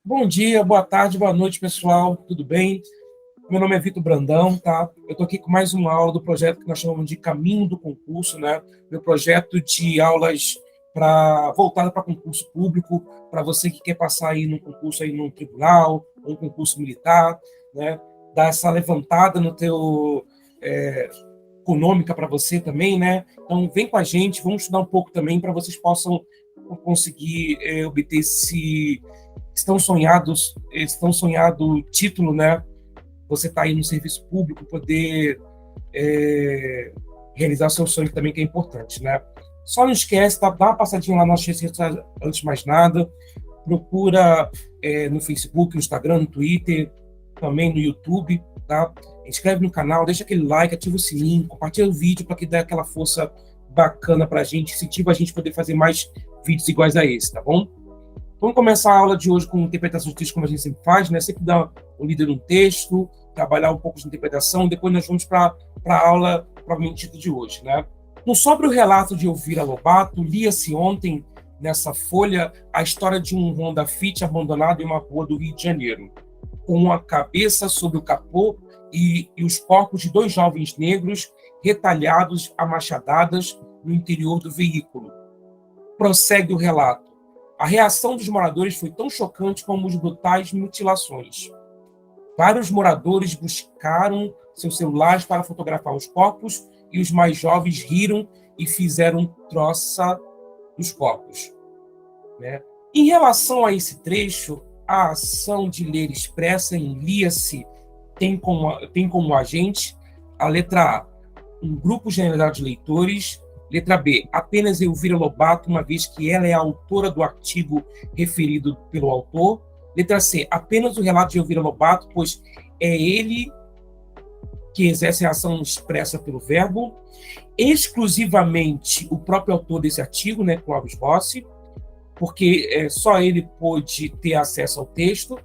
Bom dia, boa tarde, boa noite, pessoal. Tudo bem? Meu nome é Vitor Brandão, tá? Eu estou aqui com mais uma aula do projeto que nós chamamos de Caminho do Concurso, né? Meu projeto de aulas voltado para concurso público, para você que quer passar aí num concurso aí num tribunal, ou um concurso militar, né? Dar essa levantada no teu econômica para você também, né? Então vem com a gente, vamos estudar um pouco também para vocês possam conseguir obter esse estão sonhado título, né? Você está aí no serviço público, poder realizar o seu sonho também, que é importante, né? Só não esquece, tá? Dá uma passadinha lá nas redes sociais antes de mais nada. Procura no Facebook, no Instagram, no Twitter, também no YouTube, tá? Inscreve no canal, deixa aquele like, ativa o sininho, compartilha o vídeo para que dê aquela força bacana para a gente, incentiva a gente a poder fazer mais vídeos iguais a esse, tá bom? Vamos começar a aula de hoje com interpretação de texto, como a gente sempre faz, né? Sempre dar um líder no texto, trabalhar um pouco de interpretação, depois nós vamos para a aula provavelmente de hoje, né? No sobre o relato de Elvira Lobato, lia-se ontem, nessa folha, a história de um Honda Fit abandonado em uma rua do Rio de Janeiro, com a cabeça sobre o capô e os corpos de dois jovens negros retalhados a machadadas no interior do veículo. Prossegue o relato. A reação dos moradores foi tão chocante como os brutais mutilações. Vários moradores buscaram seus celulares para fotografar os corpos e os mais jovens riram e fizeram troça dos corpos, né? Em relação a esse trecho, a ação de ler expressa em lia-se tem como agente a letra A, um grupo generalizado de leitores. Letra B, apenas Elvira Lobato, uma vez que ela é a autora do artigo referido pelo autor. Letra C, apenas o relato de Elvira Lobato, pois é ele que exerce a ação expressa pelo verbo. Exclusivamente o próprio autor desse artigo, né, Clóvis Rossi, porque só ele pôde ter acesso ao texto.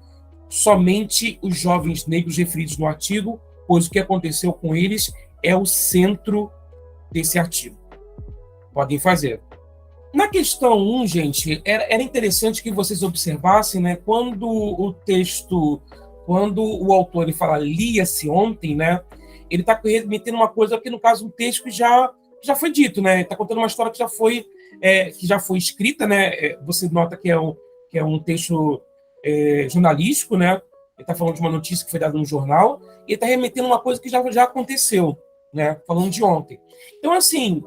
Somente os jovens negros referidos no artigo, pois o que aconteceu com eles é o centro desse artigo. Podem fazer. Na questão 1, gente, era interessante que vocês observassem, né, quando o autor ele fala lia-se ontem, né, ele está remetendo uma coisa que, no caso, um texto que já foi dito, né, está contando uma história que já foi escrita, né, você nota que é um texto jornalístico, né, ele está falando de uma notícia que foi dada no jornal, e ele está remetendo uma coisa que já aconteceu, né, falando de ontem. Então, assim,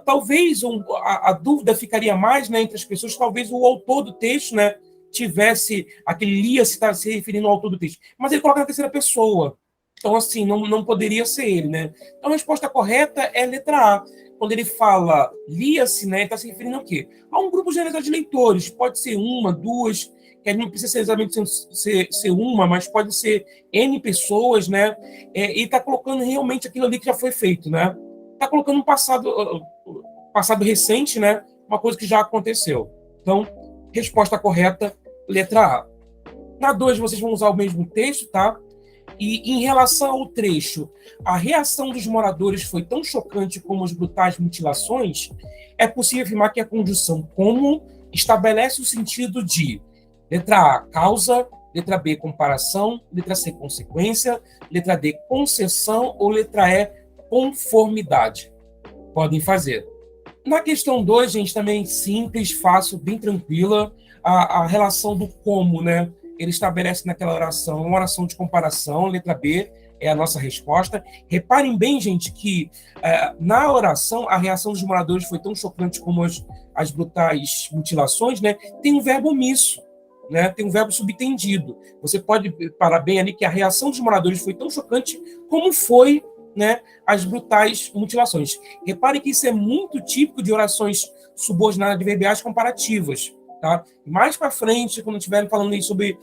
talvez a dúvida ficaria mais, né, entre as pessoas, talvez o autor do texto, né, tivesse aquele lia-se se referindo ao autor do texto, mas ele coloca na terceira pessoa, então assim, não poderia ser ele, né? Então a resposta correta é a letra A. Quando ele fala lia-se, né, ele está se referindo ao quê? A um grupo generalizado de leitores, pode ser uma, duas, que não precisa ser exatamente ser uma, mas pode ser N pessoas, né? E está colocando realmente aquilo ali que já foi feito, né? Está colocando um passado recente, né? Uma coisa que já aconteceu. Então, resposta correta, letra A. Na 2, vocês vão usar o mesmo texto, tá? E em relação ao trecho, a reação dos moradores foi tão chocante como as brutais mutilações, é possível afirmar que a conjunção como estabelece o sentido de letra A, causa, letra B, comparação, letra C, consequência, letra D, concessão ou letra E, conformidade. Podem fazer. Na questão 2, gente, também simples, fácil, bem tranquila, a relação do como, né? Ele estabelece naquela oração uma oração de comparação, letra B é a nossa resposta. Reparem bem, gente, que na oração a reação dos moradores foi tão chocante como as brutais mutilações, né? Tem um verbo omisso, né? Tem um verbo subtendido. Você pode parar bem ali que a reação dos moradores foi tão chocante como foi, né, as brutais mutilações. Reparem que isso é muito típico de orações subordinadas adverbiais comparativas. Tá? Mais para frente, quando estiverem falando aí sobre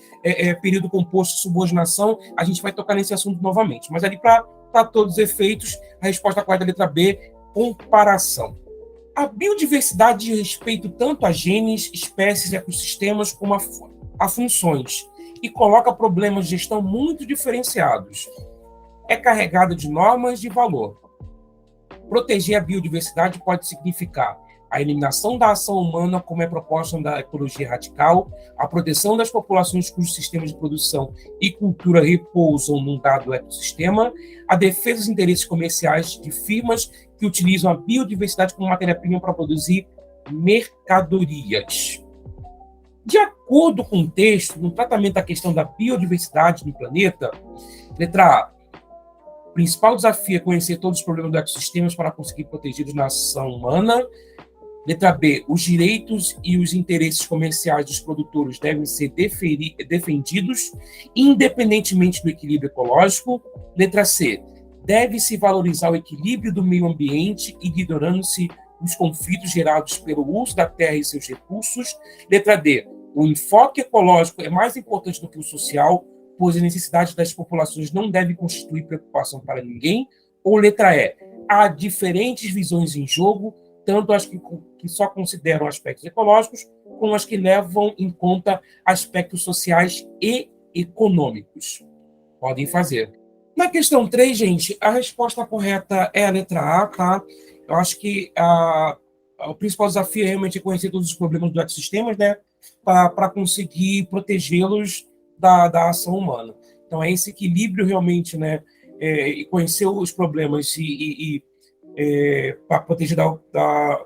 período composto, subordinação, a gente vai tocar nesse assunto novamente. Mas ali, para todos os efeitos, a resposta correta é a letra B, comparação. A biodiversidade diz respeito tanto a genes, espécies e ecossistemas como a funções, e coloca problemas de gestão muito diferenciados. É carregada de normas de valor. Proteger a biodiversidade pode significar a eliminação da ação humana, como é proposta da ecologia radical, a proteção das populações cujos sistemas de produção e cultura repousam num dado ecossistema, a defesa dos interesses comerciais de firmas que utilizam a biodiversidade como matéria-prima para produzir mercadorias. De acordo com o texto, no tratamento da questão da biodiversidade no planeta, letra A, o principal desafio é conhecer todos os problemas do ecossistema para conseguir protegê-los na ação humana. Letra B, os direitos e os interesses comerciais dos produtores devem ser defendidos independentemente do equilíbrio ecológico. Letra C, deve-se valorizar o equilíbrio do meio ambiente, ignorando-se os conflitos gerados pelo uso da terra e seus recursos. Letra D, o enfoque ecológico é mais importante do que o social, pois a necessidade das populações não deve constituir preocupação para ninguém. Ou letra E, há diferentes visões em jogo, tanto as que só consideram aspectos ecológicos, como as que levam em conta aspectos sociais e econômicos. Podem fazer. Na questão 3, gente, a resposta correta é a letra A, tá? Eu acho que o principal desafio é realmente conhecer todos os problemas do ecossistema, né? Para conseguir protegê-los da ação humana. Então, é esse equilíbrio realmente, né? E conhecer os problemas para proteger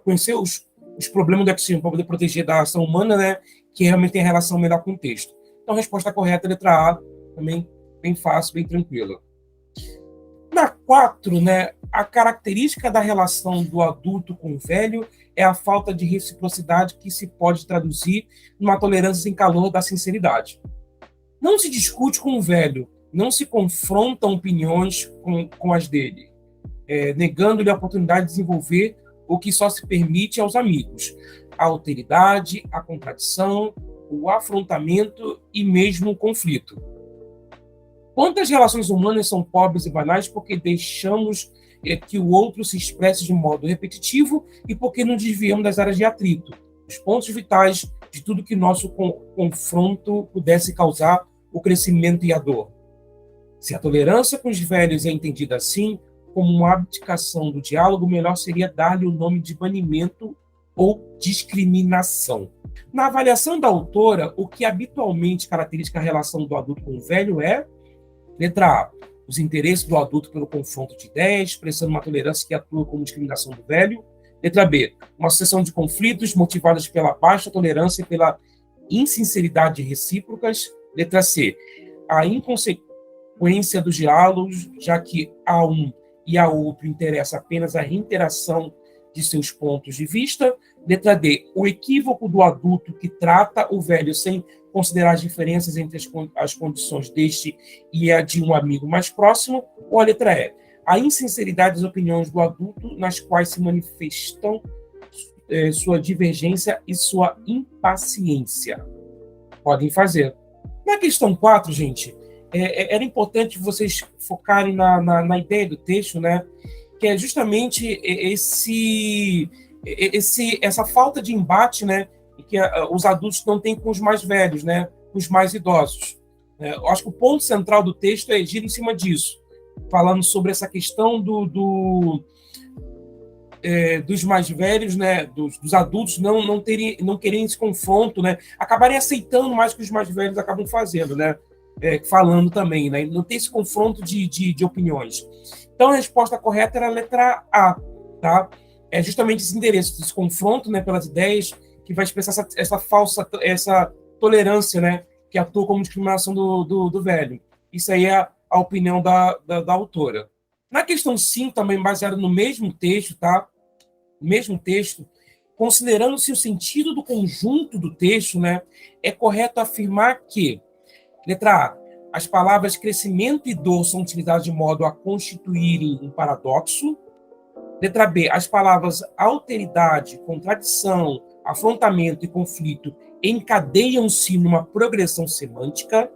conhecer os problemas do ecossistema para poder proteger da ação humana, né? Que realmente tem relação melhor com o texto. Então, a resposta correta é a letra A, também bem fácil, bem tranquila. Na 4, né, a característica da relação do adulto com o velho é a falta de reciprocidade que se pode traduzir numa tolerância sem calor da sinceridade. Não se discute com o velho, não se confrontam opiniões com as dele, negando-lhe a oportunidade de desenvolver o que só se permite aos amigos: a alteridade, a contradição, o afrontamento e mesmo o conflito. Quantas relações humanas são pobres e banais porque deixamos que o outro se expresse de modo repetitivo e porque nos desviamos das áreas de atrito, os pontos vitais de tudo que nosso confronto pudesse causar o crescimento e a dor. Se a tolerância com os velhos é entendida assim, como uma abdicação do diálogo, melhor seria dar-lhe o nome de banimento ou discriminação. Na avaliação da autora, o que habitualmente caracteriza a relação do adulto com o velho é: letra A, os interesses do adulto pelo confronto de ideias, expressando uma tolerância que atua como discriminação do velho. Letra B, uma sucessão de conflitos motivadas pela baixa tolerância e pela insinceridade recíprocas. Letra C, a inconsequência dos diálogos, já que a um e a outro interessa apenas a reiteração de seus pontos de vista. Letra D, o equívoco do adulto que trata o velho sem considerar as diferenças entre as condições deste e a de um amigo mais próximo. Ou a letra E, a insinceridade das opiniões do adulto nas quais se manifestam sua divergência e sua impaciência. Podem fazer. Na questão 4, gente, era importante vocês focarem na ideia do texto, né? Que é justamente essa falta de embate, né? Que os adultos não têm com os mais velhos, né? Com os mais idosos. Eu acho que o ponto central do texto gira em cima disso, falando sobre essa questão dos mais velhos, né? Dos adultos não querem esse confronto, né? Acabarem aceitando mais que os mais velhos acabam fazendo, né? Falando também, né? Não tem esse confronto de opiniões. Então, a resposta correta era a letra A, tá? É justamente esse interesse, esse confronto, né, pelas ideias, que vai expressar essa tolerância, né, que atua como discriminação do velho. Isso aí é a opinião da autora. Na questão 5, também baseada no mesmo texto, tá? O mesmo texto, considerando-se o sentido do conjunto do texto, né, é correto afirmar que, letra A, as palavras crescimento e dor são utilizadas de modo a constituírem um paradoxo. Letra B, as palavras alteridade, contradição, afrontamento e conflito encadeiam-se numa progressão semântica.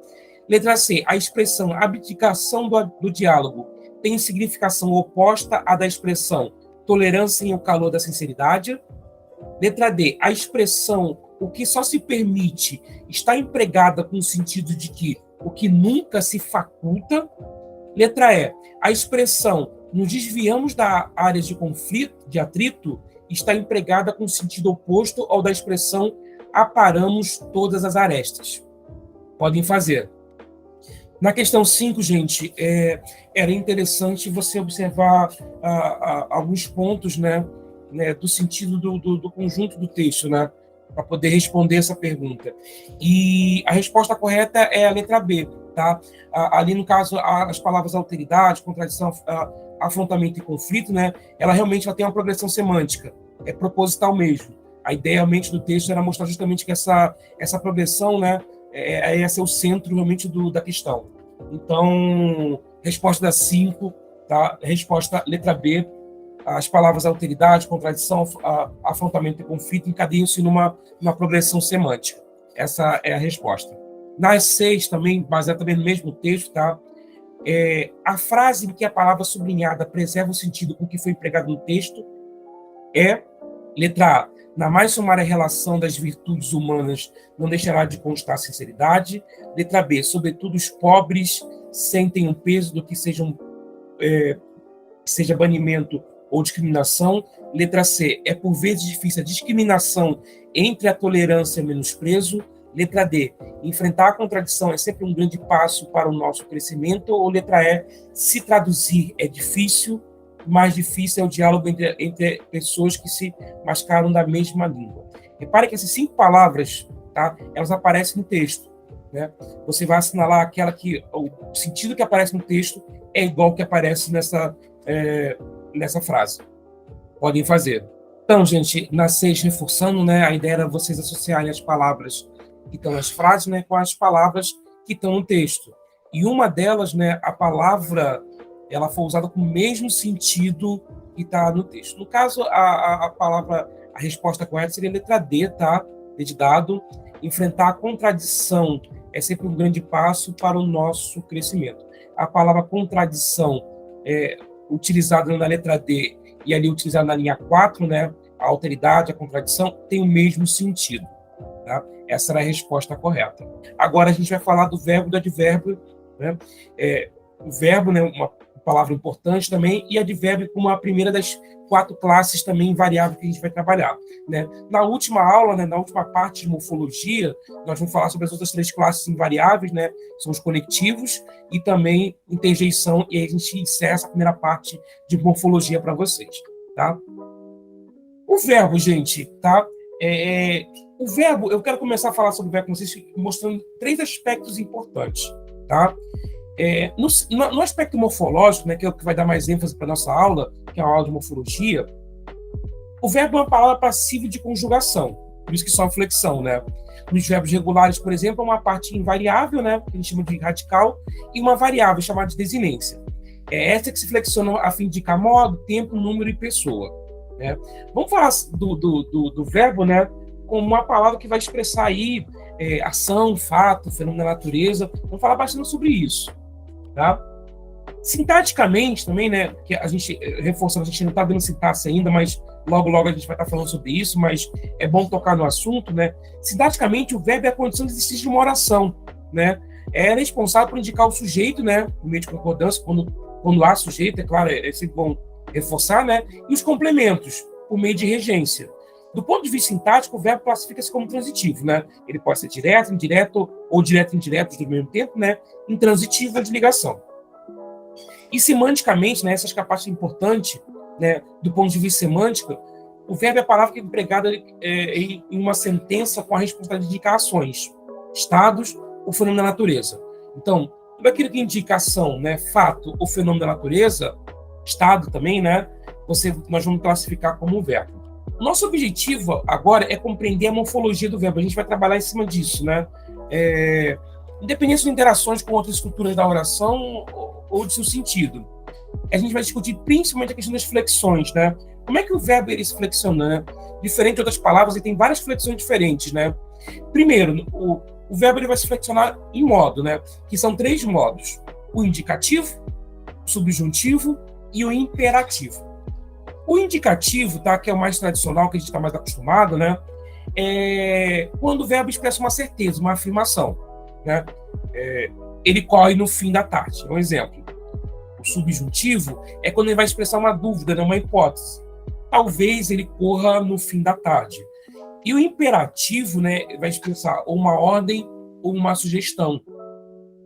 Letra C, a expressão abdicação do diálogo tem significação oposta à da expressão tolerância em o calor da sinceridade. Letra D, a expressão o que só se permite está empregada com o sentido de que o que nunca se faculta. Letra E, a expressão nos desviamos da área de conflito, de atrito, está empregada com sentido oposto ao da expressão aparamos todas as arestas. Podem fazer. Na questão 5, gente, era interessante você observar alguns pontos, né, do sentido do conjunto do texto, né, para poder responder essa pergunta. E a resposta correta é a letra B, tá? Ali, no caso, as palavras alteridade, contradição, afrontamento e conflito, né, ela realmente tem uma progressão semântica, é proposital mesmo. A ideia realmente do texto era mostrar justamente que essa progressão, né, ia ser o centro realmente da questão. Então, resposta 5, tá? Resposta letra B, as palavras alteridade, contradição, afrontamento e conflito encadeiam-se numa progressão semântica. Essa é a resposta. Nas 6 também, baseado também no mesmo texto, tá? A frase em que a palavra sublinhada preserva o sentido com que foi empregado no texto é, letra A, na mais sumária relação das virtudes humanas não deixará de constar sinceridade. Letra B, sobretudo os pobres sentem o peso do que seja banimento ou discriminação. Letra C, é por vezes difícil a discriminação entre a tolerância e o menosprezo. Letra D, enfrentar a contradição é sempre um grande passo para o nosso crescimento. Ou letra E, se traduzir é difícil, mais difícil é o diálogo entre pessoas que se mascaram da mesma língua. Repare que essas 5 palavras, tá, elas aparecem no texto, né? Você vai assinalar aquela que o sentido que aparece no texto é igual ao que aparece nessa frase. Podem fazer. Então, gente, na 6, reforçando, né, a ideia era vocês associarem as palavras que estão nas frases, né, com as palavras que estão no texto. E uma delas, né, a palavra, ela foi usada com o mesmo sentido que está no texto. No caso, a resposta correta seria a letra D, tá? D de dado. Enfrentar a contradição é sempre um grande passo para o nosso crescimento. A palavra contradição utilizada na letra D e ali utilizada na linha 4, né? A alteridade, a contradição, tem o mesmo sentido, tá? Essa era a resposta correta. Agora a gente vai falar do verbo e do advérbio, né? O verbo, né, uma palavra importante também, e advérbio como a primeira das 4 classes também variável que a gente vai trabalhar, né? Na última aula, né, na última parte de morfologia, nós vamos falar sobre as outras 3 classes invariáveis, né? São os conectivos e também interjeição, e aí a gente encerra essa primeira parte de morfologia para vocês, tá? O verbo, gente, tá? O verbo, eu quero começar a falar sobre o verbo com vocês mostrando 3 aspectos importantes, tá? No aspecto morfológico, né, que é o que vai dar mais ênfase para a nossa aula, que é a aula de morfologia, o verbo é uma palavra passiva de conjugação, por isso que só a flexão, né? Nos verbos regulares, por exemplo, é uma parte invariável, né, que a gente chama de radical, e uma variável chamada de desinência. É essa que se flexiona a fim de indicar modo, tempo, número e pessoa, né? Vamos falar do verbo, né, como uma palavra que vai expressar aí ação, fato, fenômeno da natureza. Vamos falar bastante sobre isso, tá? Sintaticamente também, né, que a gente reforçando, a gente não está vendo sintaxe ainda, mas logo a gente vai estar falando sobre isso, mas é bom tocar no assunto, né? Sintaticamente, o verbo é a condição de existência de uma oração, né? É responsável por indicar o sujeito, né, no meio de concordância, quando há sujeito, é claro, é sempre bom reforçar, né? E os complementos, por meio de regência. Do ponto de vista sintático, o verbo classifica-se como transitivo, né? Ele pode ser direto, indireto ou direto e indireto do mesmo tempo, né? Intransitivo de ligação. E semanticamente, né, essa parte importante, né, do ponto de vista semântico, o verbo é a palavra que é empregada em uma sentença com a responsabilidade de indicar ações, estados ou fenômeno da natureza. Então, tudo aquilo que indica ação, né, fato ou fenômeno da natureza, estado também, né, nós vamos classificar como verbo. O nosso objetivo agora é compreender a morfologia do verbo. A gente vai trabalhar em cima disso, né? Independente de interações com outras estruturas da oração ou de seu sentido. A gente vai discutir principalmente a questão das flexões, né? Como é que o verbo ele se flexiona, né? Diferente de outras palavras, ele tem várias flexões diferentes, né? Primeiro, o verbo ele vai se flexionar em modo, né? Que são 3 modos: o indicativo, o subjuntivo e o imperativo. O indicativo, tá, que é o mais tradicional, que a gente está mais acostumado, né, é quando o verbo expressa uma certeza, uma afirmação, né? Ele corre no fim da tarde. Um exemplo. O subjuntivo é quando ele vai expressar uma dúvida, né, uma hipótese. talvez ele corra no fim da tarde. E o imperativo, né, vai expressar ou uma ordem ou uma sugestão.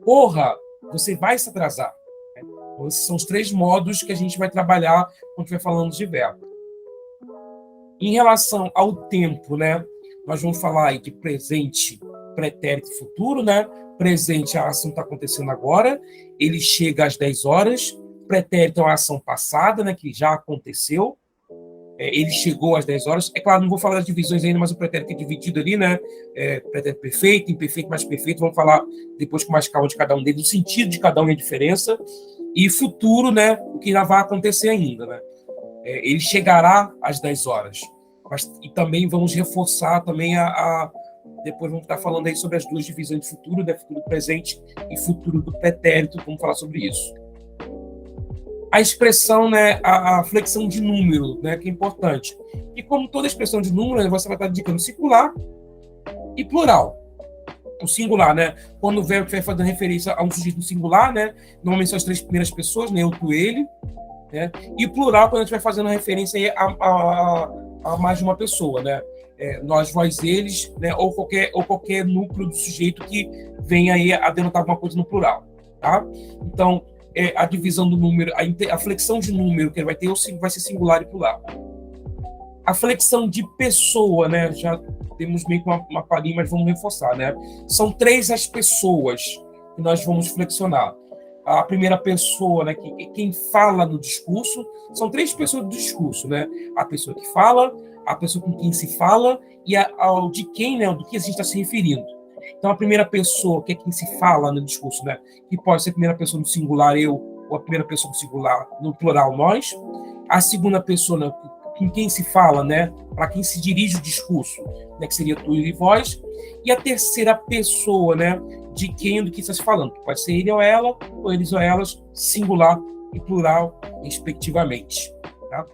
Corra, você vai se atrasar. Então, esses são os 3 modos que a gente vai trabalhar quando estiver falando de verbo. Em relação ao tempo, né, nós vamos falar aí de presente, pretérito e futuro, né? Presente, a ação está acontecendo agora, ele chega às 10 horas. Pretérito é uma ação passada, né, que já aconteceu. Ele chegou às 10 horas. É claro, não vou falar das divisões ainda, mas o pretérito é dividido ali, né? Pretérito perfeito, imperfeito, mais perfeito. Vamos falar depois com mais calma de cada um deles, o sentido de cada um e a diferença. E futuro, né? O que ainda vai acontecer ainda, né? Ele chegará às 10 horas. E também vamos reforçar também depois vamos estar falando aí sobre as 2 divisões de futuro, né? Futuro do presente e futuro do pretérito. Vamos falar sobre isso. A expressão, né, a flexão de número, né, que é importante. E como toda expressão de número, né, você vai estar indicando singular e plural. O singular, né, quando o verbo estiver fazendo referência a um sujeito singular, né, normalmente são as 3 primeiras pessoas, né, eu, tu, ele, né, e o plural quando a gente vai fazendo referência aí a mais de uma pessoa, né, nós, vós, eles, né, ou qualquer núcleo do sujeito que venha aí a denotar alguma coisa no plural, tá? Então, a divisão do número, a flexão de número que ele vai ter vai ser singular e plural. A flexão de pessoa, né? Já temos meio que uma palhinha, mas vamos reforçar, né? São 3 as pessoas que nós vamos flexionar. A primeira pessoa, né? Quem fala no discurso, são 3 pessoas do discurso, né? A pessoa que fala, a pessoa com quem se fala e ao de quem, né? Do que a gente está se referindo. Então, a primeira pessoa, que é quem se fala no discurso, né? Que pode ser a primeira pessoa no singular, eu, ou a primeira pessoa no singular, no plural, nós. A segunda pessoa, né, com quem se fala, né? Para quem se dirige o discurso, né? Que seria tu e vós. E a terceira pessoa, né? De quem do que está se falando. Pode ser ele ou ela, ou eles ou elas, singular e plural, respectivamente. Tá?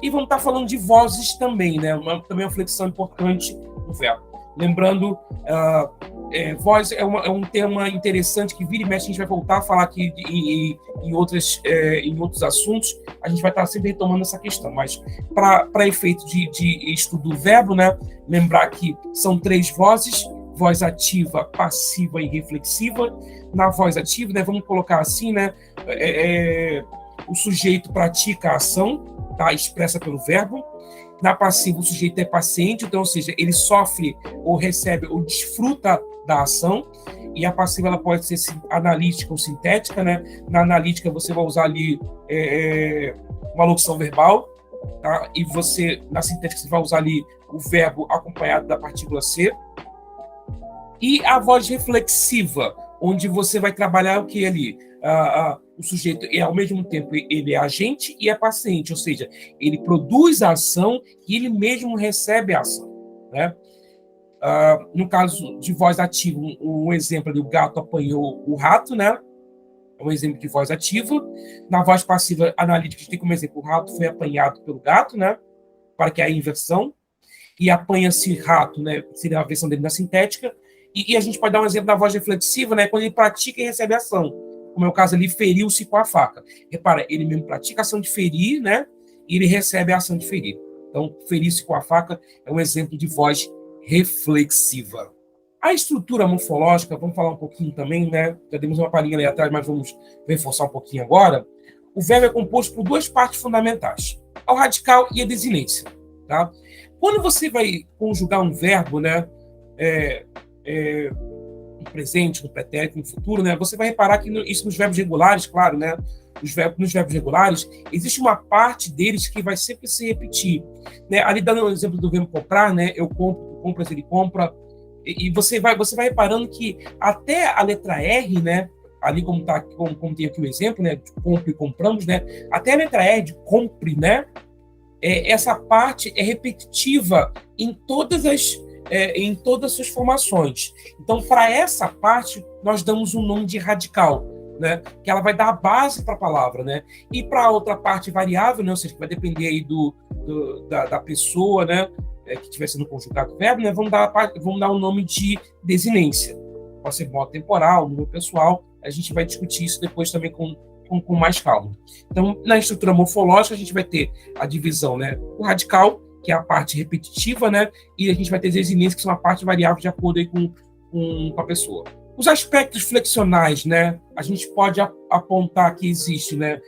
E vamos estar falando de vozes também, né? Também uma flexão importante no verbo. Lembrando, voz é um tema interessante que vira e mexe, a gente vai voltar a falar aqui em outros assuntos, a gente vai estar sempre retomando essa questão, mas para efeito de estudo do verbo, né, lembrar que são 3 vozes, voz ativa, passiva e reflexiva. Na voz ativa, né, vamos colocar assim, né, o sujeito pratica a ação, tá, expressa pelo verbo. Na passiva, o sujeito é paciente, então, ou seja, ele sofre ou recebe ou desfruta da ação. E a passiva ela pode ser analítica ou sintética, né? Na analítica, você vai usar ali uma locução verbal, tá? E na sintética, você vai usar ali o verbo acompanhado da partícula ser. E a voz reflexiva, onde você vai trabalhar o que ali? O sujeito, ao mesmo tempo, ele é agente e é paciente, ou seja, ele produz a ação e ele mesmo recebe a ação, né? No caso de voz ativa, um exemplo ali, o gato apanhou o rato, né? É um exemplo de voz ativa. Na voz passiva analítica, a gente tem como exemplo, o rato foi apanhado pelo gato, né? Para que é a inversão. E apanha-se rato, né? Seria a versão dele na sintética. E a gente pode dar um exemplo da voz reflexiva, né? Quando ele pratica e recebe ação. Como é o caso ali, feriu-se com a faca. Repara, ele mesmo pratica a ação de ferir, né? E ele recebe a ação de ferir. Então, ferir-se com a faca é um exemplo de voz reflexiva. A estrutura morfológica, vamos falar um pouquinho também, né? Já demos uma palhinha ali atrás, mas vamos reforçar um pouquinho agora. O verbo é composto por 2 partes fundamentais: o radical e a desinência, tá? Quando você vai conjugar um verbo, né? No presente, no pretérito, no futuro, né? Você vai reparar que isso nos verbos regulares, claro, né? Nos verbos regulares, existe uma parte deles que vai sempre se repetir, né? Ali dando o exemplo do verbo comprar, né? Eu compro, tu compras, ele compra, e você vai reparando que até a letra R, né? Ali como tem aqui o exemplo, né? De compra e compramos, né? Até a letra R de compre, né? Essa parte é repetitiva em todas as suas formações. Então, para essa parte, nós damos um nome de radical, né? Que ela vai dar a base para a palavra, né? E para a outra parte variável, né? Ou seja, que vai depender aí da pessoa, né? Que estiver sendo conjugado o verbo, né? Vamos dar um nome de desinência. Pode ser modo temporal, número pessoal. A gente vai discutir isso depois também com com mais calma. Então, na estrutura morfológica, a gente vai ter a divisão, né? O radical, que é a parte repetitiva, né? E a gente vai ter as exinências, que são a parte variável de acordo aí com a pessoa. Os aspectos flexionais, né? A gente pode apontar que existe, né?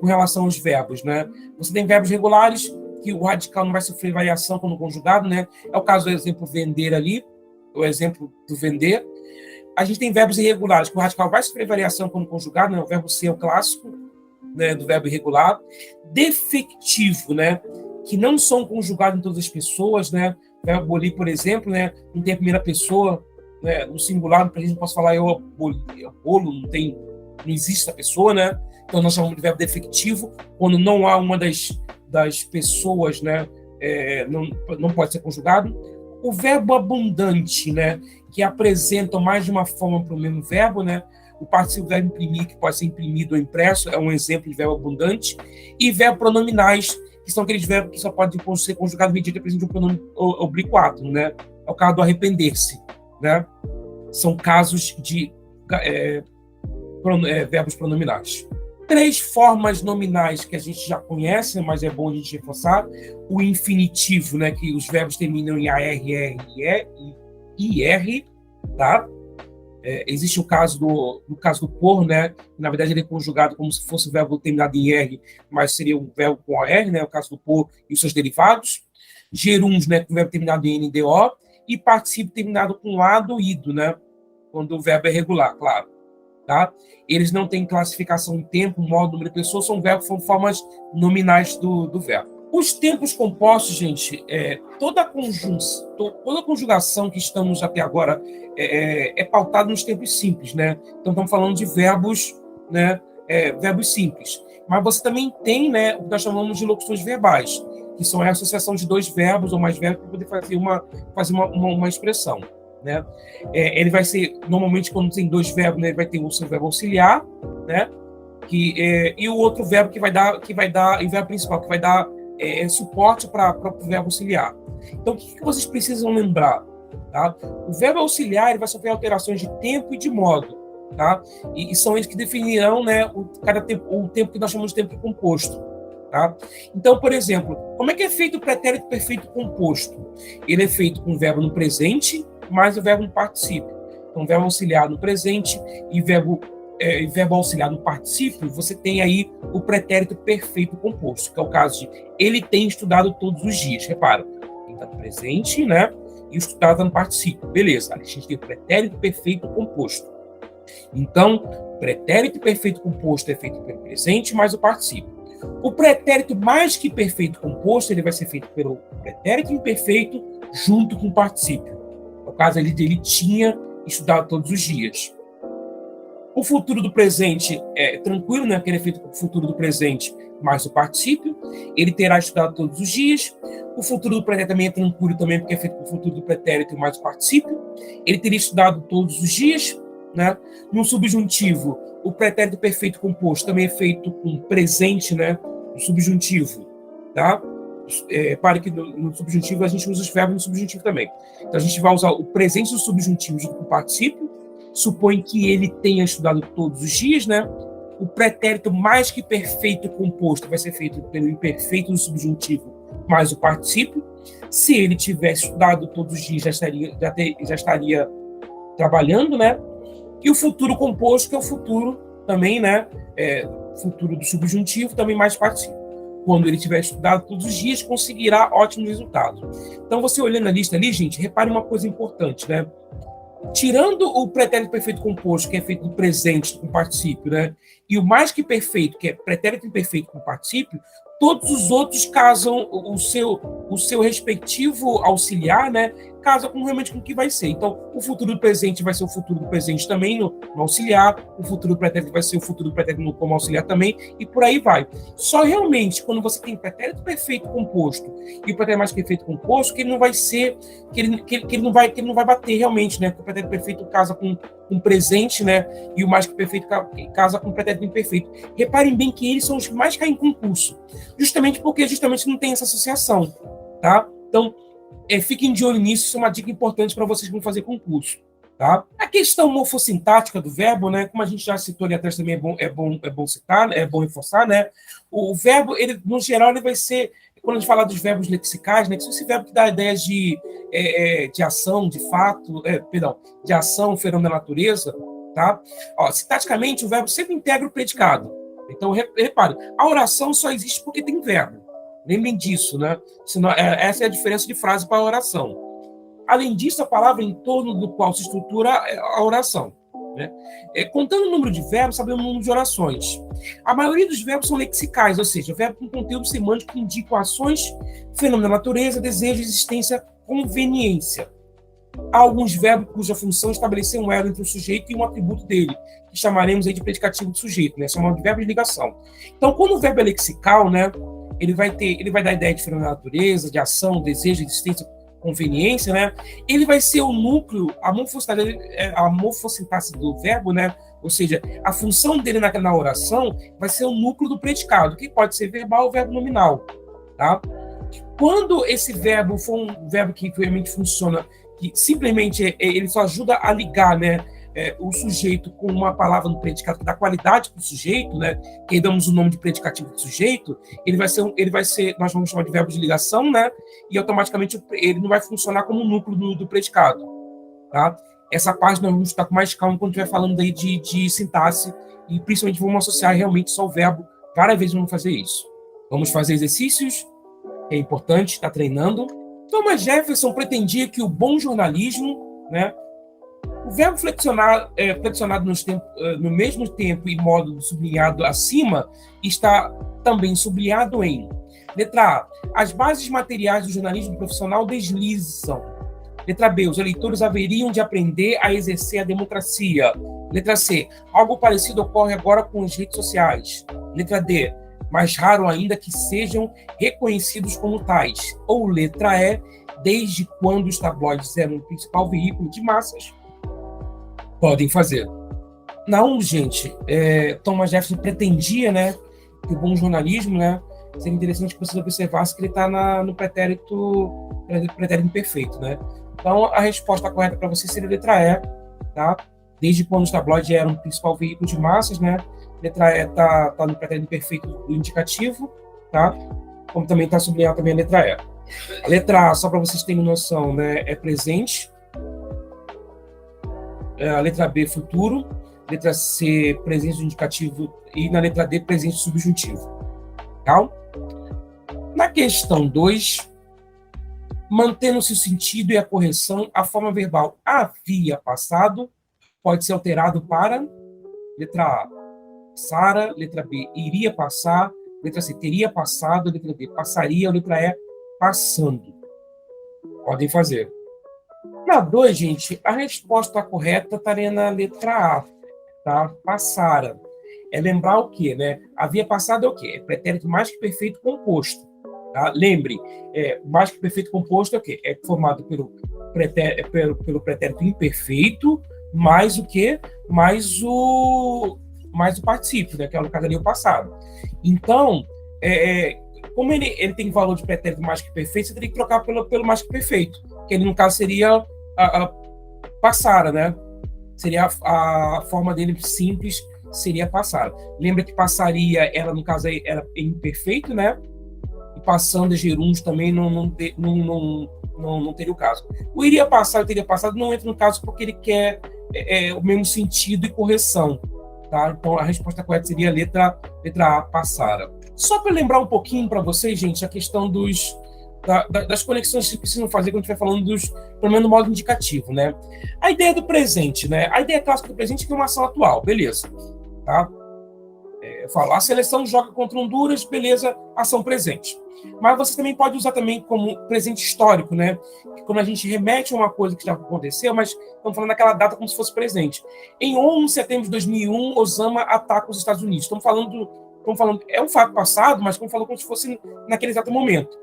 Com relação aos verbos, né? Você tem verbos regulares, que o radical não vai sofrer variação quando conjugado, né? É o caso do exemplo vender ali, o exemplo do vender. A gente tem verbos irregulares, que o radical vai sofrer variação quando conjugado, né? O verbo ser é o clássico, né? Do verbo irregular. Defectivo, né? Que não são conjugados em todas as pessoas, né? O verbo abolir, por exemplo, né? Não tem a primeira pessoa, né? No singular, a gente não posso falar eu abolo, não existe essa pessoa, né? Então nós chamamos de verbo defectivo, quando não há uma das pessoas, né? Não pode ser conjugado. O verbo abundante, né? Que apresenta mais de uma forma para o mesmo verbo, né? O participio do verbo imprimir, que pode ser imprimido ou impresso, é um exemplo de verbo abundante. E verbos pronominais, que são aqueles verbos que só podem ser conjugados mediante a presença de um pronome oblíquo, né? É o caso do arrepender-se, né? São casos de verbos pronominais. 3 formas nominais que a gente já conhece, mas é bom a gente reforçar. O infinitivo, né? Que os verbos terminam em AR, R, E, IR, tá? Existe o caso do por, né? Na verdade, ele é conjugado como se fosse o verbo terminado em R, mas seria um verbo com AR, né? O caso do por e os seus derivados. Geruns, né? Com o verbo terminado em NDO. E participio terminado com A do ido, né? Quando o verbo é regular, claro. Tá? Eles não têm classificação em tempo, modo, número de pessoas, são formas nominais do verbo. Os tempos compostos, gente, toda a conjugação que estamos até agora é pautada nos tempos simples, né? Então, estamos falando de verbos, né? Verbos simples. Mas você também tem, né, o que nós chamamos de locuções verbais, que são a associação de 2 verbos ou mais verbos para poder fazer uma expressão. Né? Ele vai ser, normalmente, quando tem 2 verbos, né, ele vai ter o seu verbo auxiliar, né? E o outro verbo que vai dar, e o verbo principal, que vai dar suporte para o verbo auxiliar. Então, o que vocês precisam lembrar? Tá? O verbo auxiliar ele vai sofrer alterações de tempo e de modo. Tá? E são eles que definirão, né, o tempo que nós chamamos de tempo composto. Tá? Então, por exemplo, como é que é feito o pretérito perfeito composto? Ele é feito com o verbo no presente mais o verbo no particípio. Então, verbo auxiliar no presente e verbo auxiliar no particípio, você tem aí o pretérito perfeito composto, que é o caso de ele tem estudado todos os dias. Repara, ele está no presente, né? E o estudado está no particípio. Beleza, a gente tem o pretérito perfeito composto. Então, pretérito perfeito composto é feito pelo presente mais o particípio. O pretérito mais que perfeito composto, ele vai ser feito pelo pretérito imperfeito junto com o particípio. No caso, ele tinha estudado todos os dias. O futuro do presente é tranquilo, né? Porque ele é feito com o futuro do presente mais o particípio. Ele terá estudado todos os dias. O futuro do pretérito também é tranquilo, também, porque é feito com o futuro do pretérito mais o particípio. Ele teria estudado todos os dias, né? No subjuntivo, o pretérito perfeito composto também é feito com presente, né? O subjuntivo, tá? Para que no subjuntivo a gente usa os verbos no subjuntivo também. Então a gente vai usar o presente do subjuntivo junto com o particípio, supõe que ele tenha estudado todos os dias, né? O pretérito mais que perfeito composto vai ser feito pelo imperfeito do subjuntivo mais o particípio. Se ele tivesse estudado todos os dias, já estaria trabalhando, né? E o futuro composto, que é o futuro também, né? Futuro do subjuntivo, também mais particípio. Quando ele tiver estudado todos os dias, conseguirá ótimos resultados. Então, você olhando a lista ali, gente, repare uma coisa importante, né? Tirando o pretérito perfeito composto, que é feito do presente com particípio, né? E o mais que perfeito, que é pretérito imperfeito com particípio, todos os outros casam o seu respectivo auxiliar, né? Casa realmente com o que vai ser. Então, o futuro do presente vai ser o futuro do presente também no auxiliar, o futuro do pretérito vai ser o futuro do pretérito como auxiliar também, e por aí vai. Só realmente, quando você tem pretérito perfeito composto e o pretérito mais perfeito composto, que ele não vai ser, que ele não vai bater realmente, né? Porque o pretérito perfeito casa com presente, né? E o mais que perfeito casa com pretérito imperfeito. Reparem bem que eles são os que mais caem em concurso, justamente porque não tem essa associação, tá? Então, fiquem de olho nisso, isso é uma dica importante para vocês que vão fazer concurso, Tá? A questão morfossintática do verbo, né, como a gente já citou ali atrás também é bom citar, é bom reforçar, né? O verbo, ele, no geral, ele vai ser, quando a gente fala dos verbos lexicais, né, que são esse verbo que dá ideias de ação, de fato, de ação, fenômeno da natureza, tá? Ó, sintaticamente, o verbo sempre integra o predicado. Então, repare, a oração só existe porque tem verbo. Lembrem disso, né? Senão, essa é a diferença de frase para a oração. Além disso, a palavra em torno do qual se estrutura a oração. Né? Contando o número de verbos, sabemos o número de orações. A maioria dos verbos são lexicais, ou seja, verbos com conteúdo semântico que indicam ações, fenômeno da natureza, desejo, existência, conveniência. Há alguns verbos cuja função é estabelecer um elo entre o sujeito e um atributo dele, que chamaremos aí de predicativo do sujeito, né? Chamamos de verbo de ligação. Então, quando o verbo é lexical, né, ele vai dar a ideia de fenômeno da natureza, de ação, desejo, existência, conveniência, né? Ele vai ser o núcleo, a morfossintaxe do verbo, né? Ou seja, a função dele na oração vai ser o núcleo do predicado, que pode ser verbal ou verbo nominal, tá? Quando esse verbo for um verbo que realmente funciona, que simplesmente ele só ajuda a ligar, né, o sujeito com uma palavra no predicado que dá qualidade para o sujeito, né, que damos o nome de predicativo do sujeito, ele vai ser, nós vamos chamar de verbo de ligação, né, e automaticamente ele não vai funcionar como núcleo do predicado, tá? Essa parte nós vamos estar com mais calma quando estiver falando aí de sintaxe, e principalmente vamos associar realmente só o verbo, várias vezes vamos fazer isso. Vamos fazer exercícios, é importante estar treinando. Thomas Jefferson pretendia que o bom jornalismo, né, o verbo flexionado no mesmo tempo e modo sublinhado acima está também sublinhado em: letra A, as bases materiais do jornalismo profissional deslizam. Letra B, os eleitores haveriam de aprender a exercer a democracia. Letra C, algo parecido ocorre agora com as redes sociais. Letra D, mais raro ainda que sejam reconhecidos como tais. Ou letra E, desde quando os tabloides eram o principal veículo de massas, podem fazer. Não, gente, Thomas Jefferson pretendia, né, que o bom jornalismo, né, seria interessante que vocês observassem que ele está no pretérito imperfeito, né? Então, a resposta correta para você seria a letra E, tá? Desde quando os tabloides eram o principal veículo de massas, né? Letra E está no pretérito imperfeito do indicativo, tá? Como também está sublinhado também a letra E. A letra A, só para vocês terem noção, né, é presente. A letra B, futuro. Letra C, presente do indicativo. E na letra D, presente subjuntivo. Legal? Na questão 2, mantendo-se o sentido e a correção, a forma verbal havia passado pode ser alterado para letra A, passara, letra B, iria passar, letra C, teria passado, letra D, passaria, letra E, passando. Podem fazer. Na 2, gente, a resposta correta estaria na letra A, tá? Passara. É lembrar o quê, né? Havia passado é o quê? É pretérito mais que perfeito composto. Tá? Lembre, mais que perfeito composto é o quê? É formado pelo pretérito imperfeito, mais o quê? Mais o particípio, né? Que é no caso ali o passado. Então, como ele tem valor de pretérito mais que perfeito, você teria que trocar pelo mais que perfeito, que ele, no caso, seria a passara, né? Seria a forma dele simples, seria passara. Lembra que passaria, ela, no caso, era imperfeito, né? E passando gerúndio também não teria o caso. O iria passar e teria passado não entra no caso porque ele quer o mesmo sentido e correção. Tá? Então, a resposta correta seria a letra A, passara. Só para lembrar um pouquinho para vocês, gente, a questão das conexões que precisam fazer quando a gente vai falando pelo menos do modo indicativo, né? A ideia do presente, né? A ideia clássica do presente é que é uma ação atual, beleza. Tá? Eu falo, a seleção joga contra Honduras, beleza, ação presente. Mas você também pode usar também como presente histórico, né? Quando a gente remete a uma coisa que já aconteceu, mas estamos falando daquela data como se fosse presente. Em 11 de setembro de 2001, Osama ataca os Estados Unidos. Estamos falando, é um fato passado, mas estamos falando como se fosse naquele exato momento.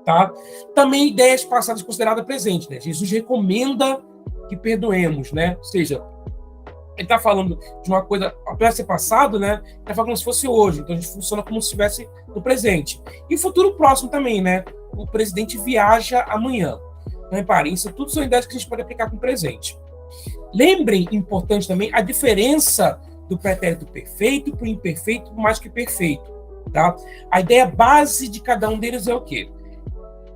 Tá? Também ideias passadas consideradas presentes, né? Jesus recomenda que perdoemos, né? Ou seja, ele está falando de uma coisa, apesar de ser passado, né? Ele está falando como se fosse hoje. Então a gente funciona como se estivesse no presente. E o futuro próximo também, né? O presidente viaja amanhã. Então, reparem, isso tudo são ideias que a gente pode aplicar com o presente. Lembrem, importante também, a diferença do pretérito perfeito para o imperfeito mais que perfeito. Tá? A ideia base de cada um deles é o quê?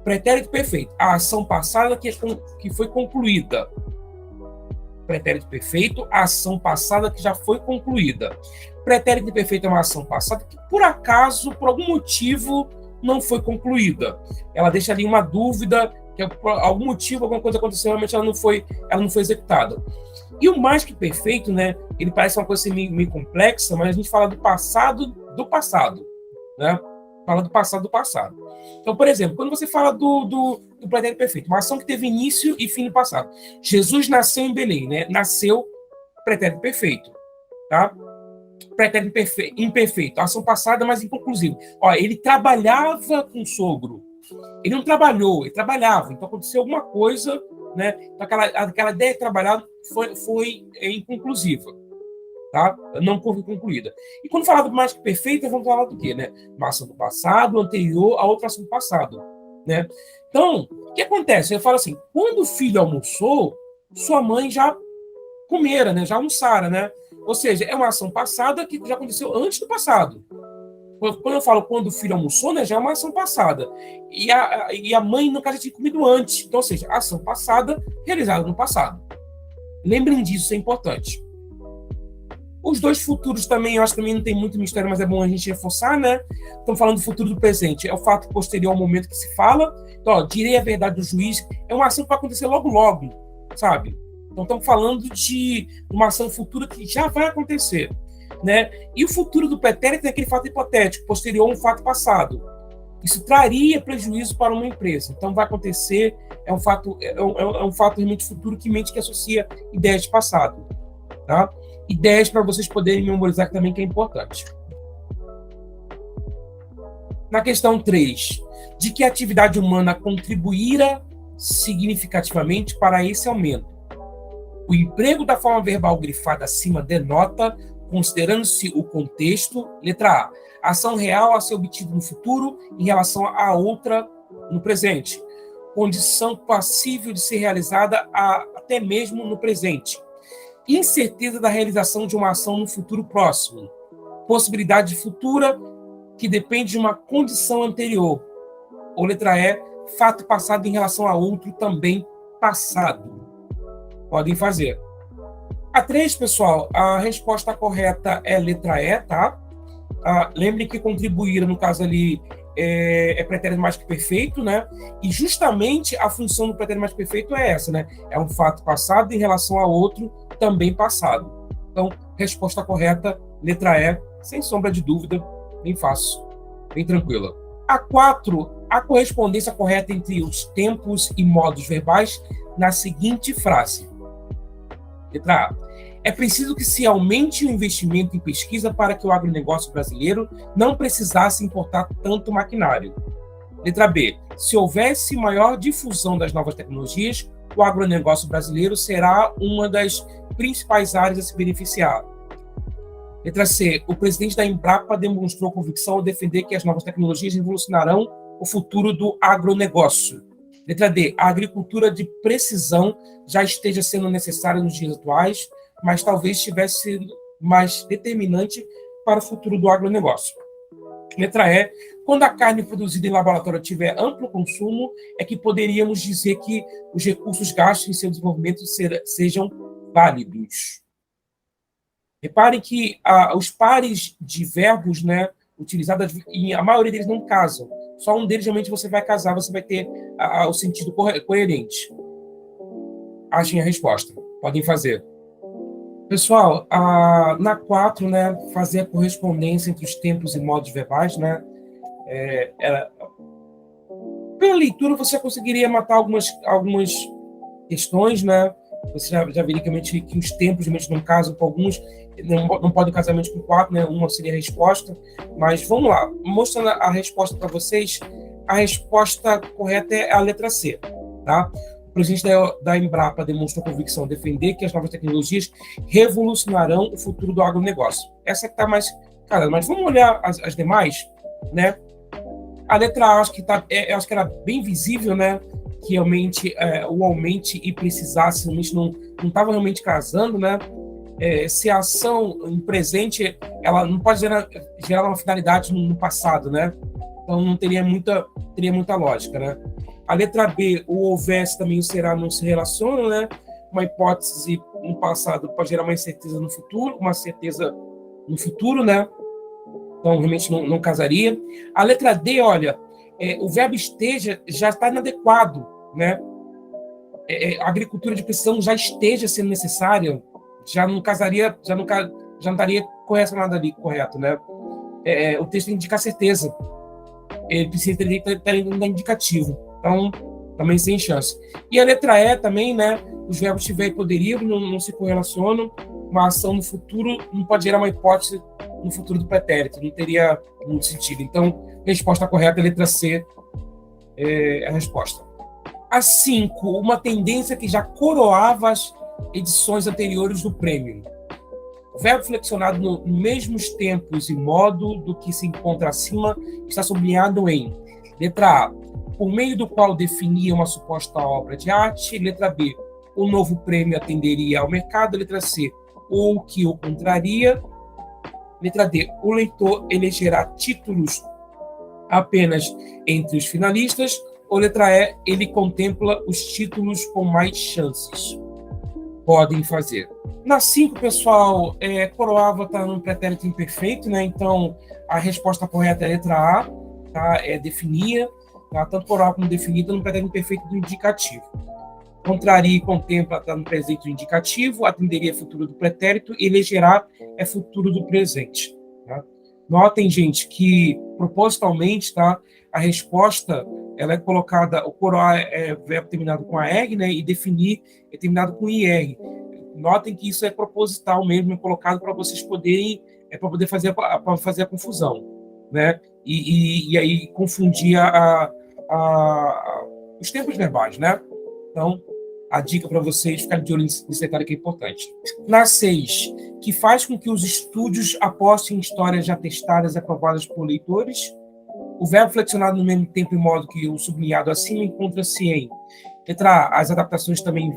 Pretérito perfeito, a ação passada que foi concluída. Pretérito perfeito, a ação passada que já foi concluída. Pretérito perfeito é uma ação passada que, por acaso, por algum motivo, não foi concluída. Ela deixa ali uma dúvida, que por algum motivo, alguma coisa aconteceu, realmente ela não foi executada. E o mais que perfeito, né? Ele parece uma coisa assim, meio complexa, mas a gente fala do passado, né? Fala do passado. Então, por exemplo, quando você fala do pretérito perfeito, uma ação que teve início e fim no passado. Jesus nasceu em Belém, né? Nasceu, pretérito perfeito, tá? Pretérito imperfeito, ação passada, mas inconclusiva. Ó, ele trabalhava com o sogro. Ele não trabalhou, ele trabalhava. Então, aconteceu alguma coisa, né? Então, aquela ideia de trabalhar foi inconclusiva. Tá? Não foi concluída. E quando falar do mais que perfeito, vamos falar do quê? Né? Uma ação do passado, anterior a outra ação do passado. Né? Então, o que acontece? Eu falo assim, quando o filho almoçou, sua mãe já comera, né? Já almoçara, né? Ou seja, é uma ação passada que já aconteceu antes do passado. Quando eu falo quando o filho almoçou, né, já é uma ação passada. E a mãe, no caso, já tinha comido antes. Então, ou seja, ação passada realizada no passado. Lembrem disso, é importante. Os dois futuros também, eu acho que também não tem muito mistério, mas é bom a gente reforçar, né? Estamos falando do futuro do presente. É o fato posterior ao momento que se fala. Então, ó, direi a verdade do juiz. É uma ação que vai acontecer logo, sabe? Então, estamos falando de uma ação futura que já vai acontecer, né? E o futuro do pretérito é aquele fato hipotético, posterior a um fato passado. Isso traria prejuízo para uma empresa. Então, vai acontecer, é um fato realmente futuro que associa ideias de passado, tá? Ideias para vocês poderem memorizar também, que é importante. Na questão 3, de que a atividade humana contribuíra significativamente para esse aumento? O emprego da forma verbal grifada acima denota, considerando-se o contexto, letra A, ação real a ser obtida no futuro em relação a outra no presente. Condição passível de ser realizada até mesmo no presente. Incerteza da realização de uma ação no futuro próximo. Possibilidade futura que depende de uma condição anterior. Ou letra E, fato passado em relação a outro também passado. Podem fazer. A 3, pessoal, a resposta correta é letra E, tá? Lembrem que contribuir, no caso ali, é pretérito mais que perfeito, né? E justamente a função do pretérito mais que perfeito é essa, né? É um fato passado em relação a outro também passado. Então, resposta correta, letra E, sem sombra de dúvida, bem fácil, bem tranquila. A 4, a correspondência correta entre os tempos e modos verbais na seguinte frase. Letra A. É preciso que se aumente o investimento em pesquisa para que o agronegócio brasileiro não precisasse importar tanto maquinário. Letra B. Se houvesse maior difusão das novas tecnologias, o agronegócio brasileiro será uma das principais áreas a se beneficiar. Letra C. O presidente da Embrapa demonstrou convicção ao defender que as novas tecnologias revolucionarão o futuro do agronegócio. Letra D. A agricultura de precisão já esteja sendo necessária nos dias atuais, mas talvez estivesse mais determinante para o futuro do agronegócio. Letra E. Quando a carne produzida em laboratório tiver amplo consumo, é que poderíamos dizer que os recursos gastos em seu desenvolvimento sejam válidos. Reparem que os pares de verbos, né, utilizados, a maioria deles não casam. Só um deles, realmente, você vai casar, você vai ter o sentido coerente. Achem a resposta. Podem fazer. Pessoal, na 4, né, fazer a correspondência entre os tempos e modos verbais, né, pela leitura você conseguiria matar algumas questões, né, você já viria que os tempos realmente não casam com alguns, não podem casar com 4, né, uma seria a resposta, mas vamos lá, mostrando a resposta para vocês, a resposta correta é a letra C, tá? O presidente da Embrapa demonstrou convicção a defender que as novas tecnologias revolucionarão o futuro do agronegócio. Essa que está mais... Cara, mas vamos olhar as demais, né? A letra A, acho que era bem visível, né? que realmente o aumente e precisasse, realmente não estava realmente casando, né? Se a ação em presente, ela não pode gerar uma finalidade no passado, né? Então não teria muita lógica, né? A letra B, o houvesse também o será não se relaciona, né? Uma hipótese no passado pode gerar uma incerteza no futuro, uma certeza no futuro, né? Então realmente não casaria. A letra D, olha, o verbo estaja já está inadequado, né? A agricultura de precisão já esteja sendo necessária, já não casaria, já não estaria correlacionado ali, correto, né? O texto tem que indicar certeza. Ele precisa ter indicativo. Então, também sem chance. E a letra E também, né? Os verbos tiver e poderiam não se correlacionam. Uma ação no futuro não pode gerar uma hipótese no futuro do pretérito. Não teria muito sentido. Então, a resposta correta é a letra C. É a resposta. A 5, uma tendência que já coroava as edições anteriores do prêmio. O verbo flexionado nos mesmos tempos e modo do que se encontra acima está sublinhado em letra A, por meio do qual definia uma suposta obra de arte. Letra B, o novo prêmio atenderia ao mercado. Letra C, ou que o contraria. Letra D, o leitor elegerá títulos apenas entre os finalistas. Ou letra E, ele contempla os títulos com mais chances. Podem fazer. Na 5, pessoal, coroava está no pretérito imperfeito, né? Então, a resposta correta é a letra A, tá? Definia, tá? Tanto coroava como definida no pretérito imperfeito do indicativo. Contraria e contempla está no presente do indicativo, atenderia futuro do pretérito e elegerá é futuro do presente. Tá? Notem, gente, que propositalmente, tá? A resposta ela é colocada, o coroar é verbo terminado com AR, né? E definir é terminado com IR. Notem que isso é proposital mesmo, é colocado para vocês poderem, para poder fazer a confusão, né? E aí confundir os tempos verbais, né? Então, a dica para vocês ficarem de olho nesse detalhe que é importante. Na 6, que faz com que os estúdios apostem em histórias já testadas e aprovadas por leitores. O verbo flexionado no mesmo tempo e modo que o sublinhado acima encontra-se em letra A, as adaptações também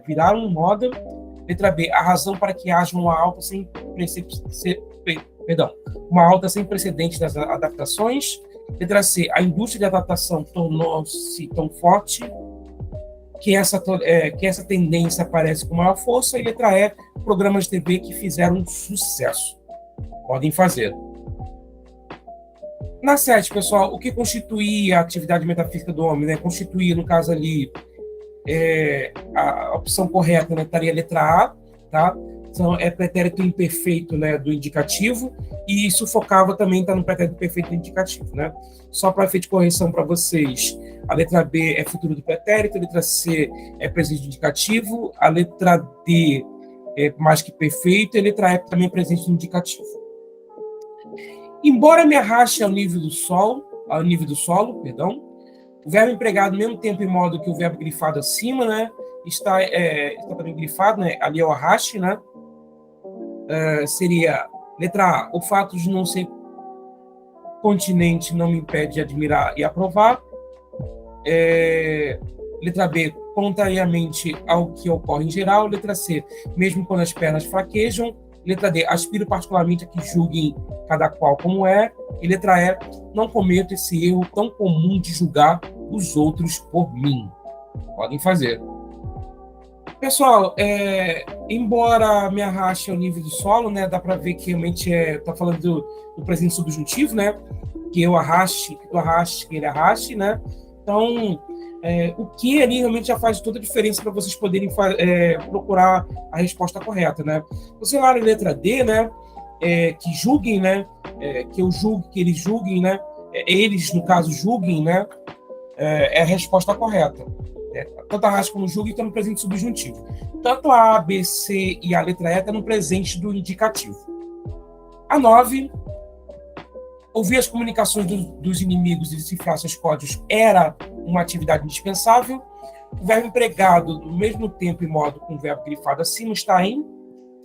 viraram moda. Letra B, a razão para que haja uma alta sem precedente das adaptações. Letra C, a indústria de adaptação tornou-se tão forte que essa tendência aparece com maior força. E letra E, programas de TV que fizeram sucesso. Podem fazer. Na 7, pessoal, o que constituía a atividade metafísica do homem, né? Constituía, no caso ali, a opção correta, né? Estaria a letra A, tá? Então, é pretérito imperfeito, né, do indicativo, e sufocava também está no pretérito imperfeito do indicativo, né? Só para efeito de correção para vocês, a letra B é futuro do pretérito, a letra C é presente do indicativo, a letra D é mais que perfeito, e a letra E também é presente do indicativo. Embora me arraste ao nível do solo, o verbo empregado no mesmo tempo e modo que o verbo grifado acima, né, está também grifado, né, ali é o arraste, né, seria letra A, o fato de não ser continente não me impede de admirar e aprovar. Letra B, contrariamente ao que ocorre em geral. Letra C, mesmo quando as pernas fraquejam. Letra D, aspiro particularmente a que julguem cada qual como é. E letra E, não cometo esse erro tão comum de julgar os outros por mim. Podem fazer. Pessoal, embora me arraste ao nível do solo, né, dá para ver que realmente está falando do presente subjuntivo, né, que eu arraste, que tu arraste, que ele arraste, né. Então, o que ali realmente já faz toda a diferença para vocês poderem procurar a resposta correta, né. Você lá na letra D, né, que julguem, né, que eu julgue, que eles julguem, né, eles, no caso, julguem, né, é a resposta correta. Tanto arraste como julgue está no presente subjuntivo. Tanto a B, C e a letra E está no presente do indicativo. A 9, ouvir as comunicações dos inimigos e decifrar seus códigos era uma atividade indispensável. O verbo empregado no mesmo tempo e modo com o verbo grifado acima está em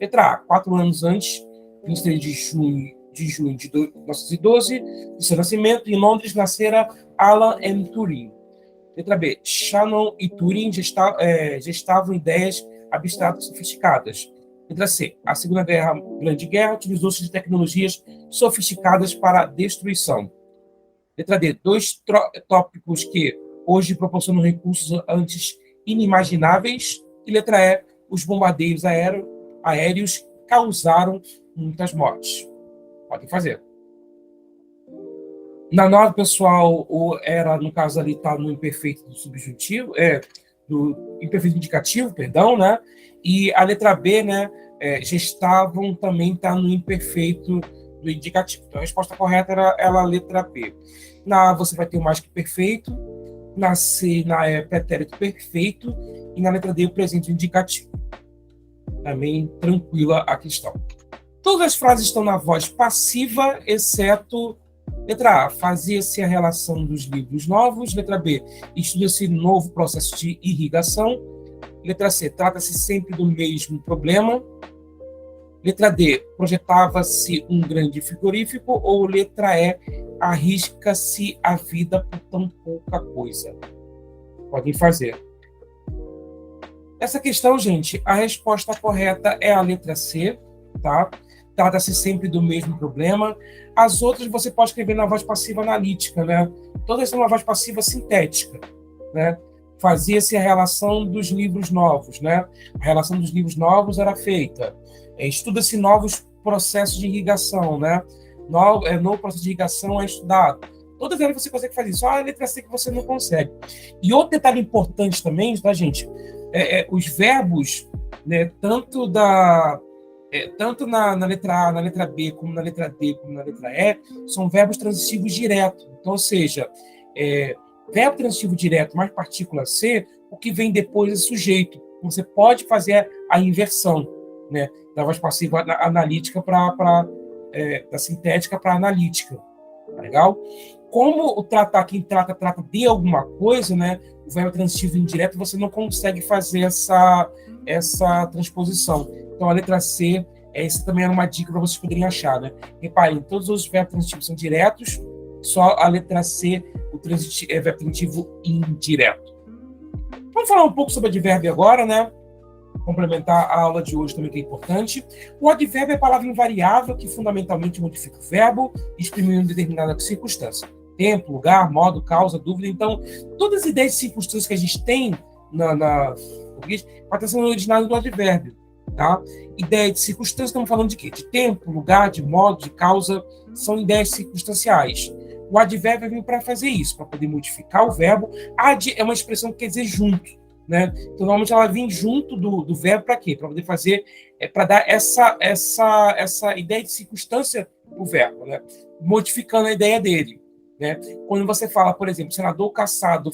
letra A, 4 anos antes, 23 de junho de 1912, do seu nascimento, em Londres, nascera Alan M. Turing. Letra B. Shannon e Turing gestavam ideias abstratas sofisticadas. Letra C. A Segunda Grande Guerra utilizou-se de tecnologias sofisticadas para a destruição. Letra D. Dois tópicos que hoje proporcionam recursos antes inimagináveis. E letra E. Os bombardeios aéreos causaram muitas mortes. Podem fazer. Na nova, pessoal, era, no caso ali, está no imperfeito do subjuntivo, do imperfeito indicativo, perdão, né? E a letra B, né? Gestavam também está no imperfeito do indicativo. Então, a resposta correta era a letra B. Na A, você vai ter o mais que perfeito. Na C, pretérito perfeito. E na letra D, o presente indicativo. Também tranquila a questão. Todas as frases estão na voz passiva, exceto letra A, fazia-se a relação dos livros novos. Letra B, estuda-se novo processo de irrigação. Letra C, trata-se sempre do mesmo problema. Letra D, projetava-se um grande frigorífico. Ou letra E, arrisca-se a vida por tão pouca coisa. Podem fazer. Essa questão, gente, a resposta correta é a letra C, tá? Trata-se sempre do mesmo problema. As outras você pode escrever na voz passiva analítica, né? Todas são na voz passiva sintética, né? Fazia-se a relação dos livros novos, né? A relação dos livros novos era feita. Estuda-se novos processos de irrigação, né? Novo processo de irrigação é estudado. Todas elas você consegue fazer. Só a letra C que você não consegue. E outro detalhe importante também, tá, gente? Os verbos, né? Tanto na letra A, na letra B, como na letra D, como na letra E, são verbos transitivos diretos. Então, ou seja, verbo transitivo direto mais partícula C, o que vem depois é sujeito. Você pode fazer a inversão, né, da voz passiva analítica da sintética para analítica. Tá legal? Como quem trata de alguma coisa, né, o verbo transitivo indireto, você não consegue fazer essa transposição. Então, a letra C, essa também era uma dica para vocês poderem achar, né? Reparem, todos os verbos transitivos são diretos, só a letra C, é verbo transitivo indireto. Vamos falar um pouco sobre advérbio agora, né? Complementar a aula de hoje também, que é importante. O advérbio é a palavra invariável que fundamentalmente modifica o verbo, exprimindo uma determinada circunstância. Tempo, lugar, modo, causa, dúvida. Então, todas as ideias de circunstâncias que a gente tem na português podem ser originadas do advérbio. Tá? Ideia de circunstância, estamos falando de quê? De tempo, lugar, de modo, de causa, são ideias circunstanciais. O advérbio vem para fazer isso, para poder modificar o verbo. Ad é uma expressão que quer dizer junto, né? Então, normalmente ela vem junto do verbo para quê? Para poder fazer, para dar essa ideia de circunstância para o verbo, né? Modificando a ideia dele. Né? Quando você fala, por exemplo, o senador Cassado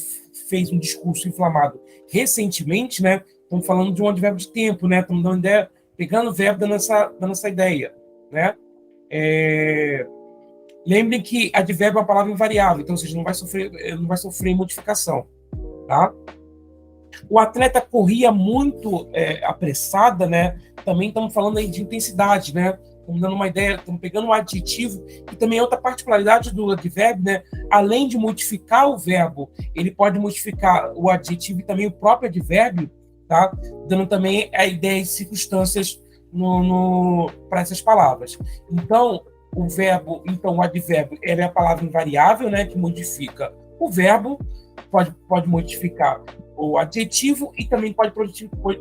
fez um discurso inflamado recentemente, né? Estamos falando de um advérbio de tempo, né? Estamos dando ideia, pegando o verbo, dando essa ideia, né? Lembrem que advérbio é uma palavra invariável, então, ou seja, não vai sofrer modificação, tá? O atleta corria muito apressada, né? Também estamos falando aí de intensidade, né? Estamos dando uma ideia, estamos pegando um adjetivo, que também é outra particularidade do advérbio, né? Além de modificar o verbo, ele pode modificar o adjetivo e também o próprio advérbio, tá? Dando também a ideia de circunstâncias para essas palavras. Então, o advérbio, ele é a palavra invariável, né? Que modifica o verbo, pode modificar o adjetivo e também pode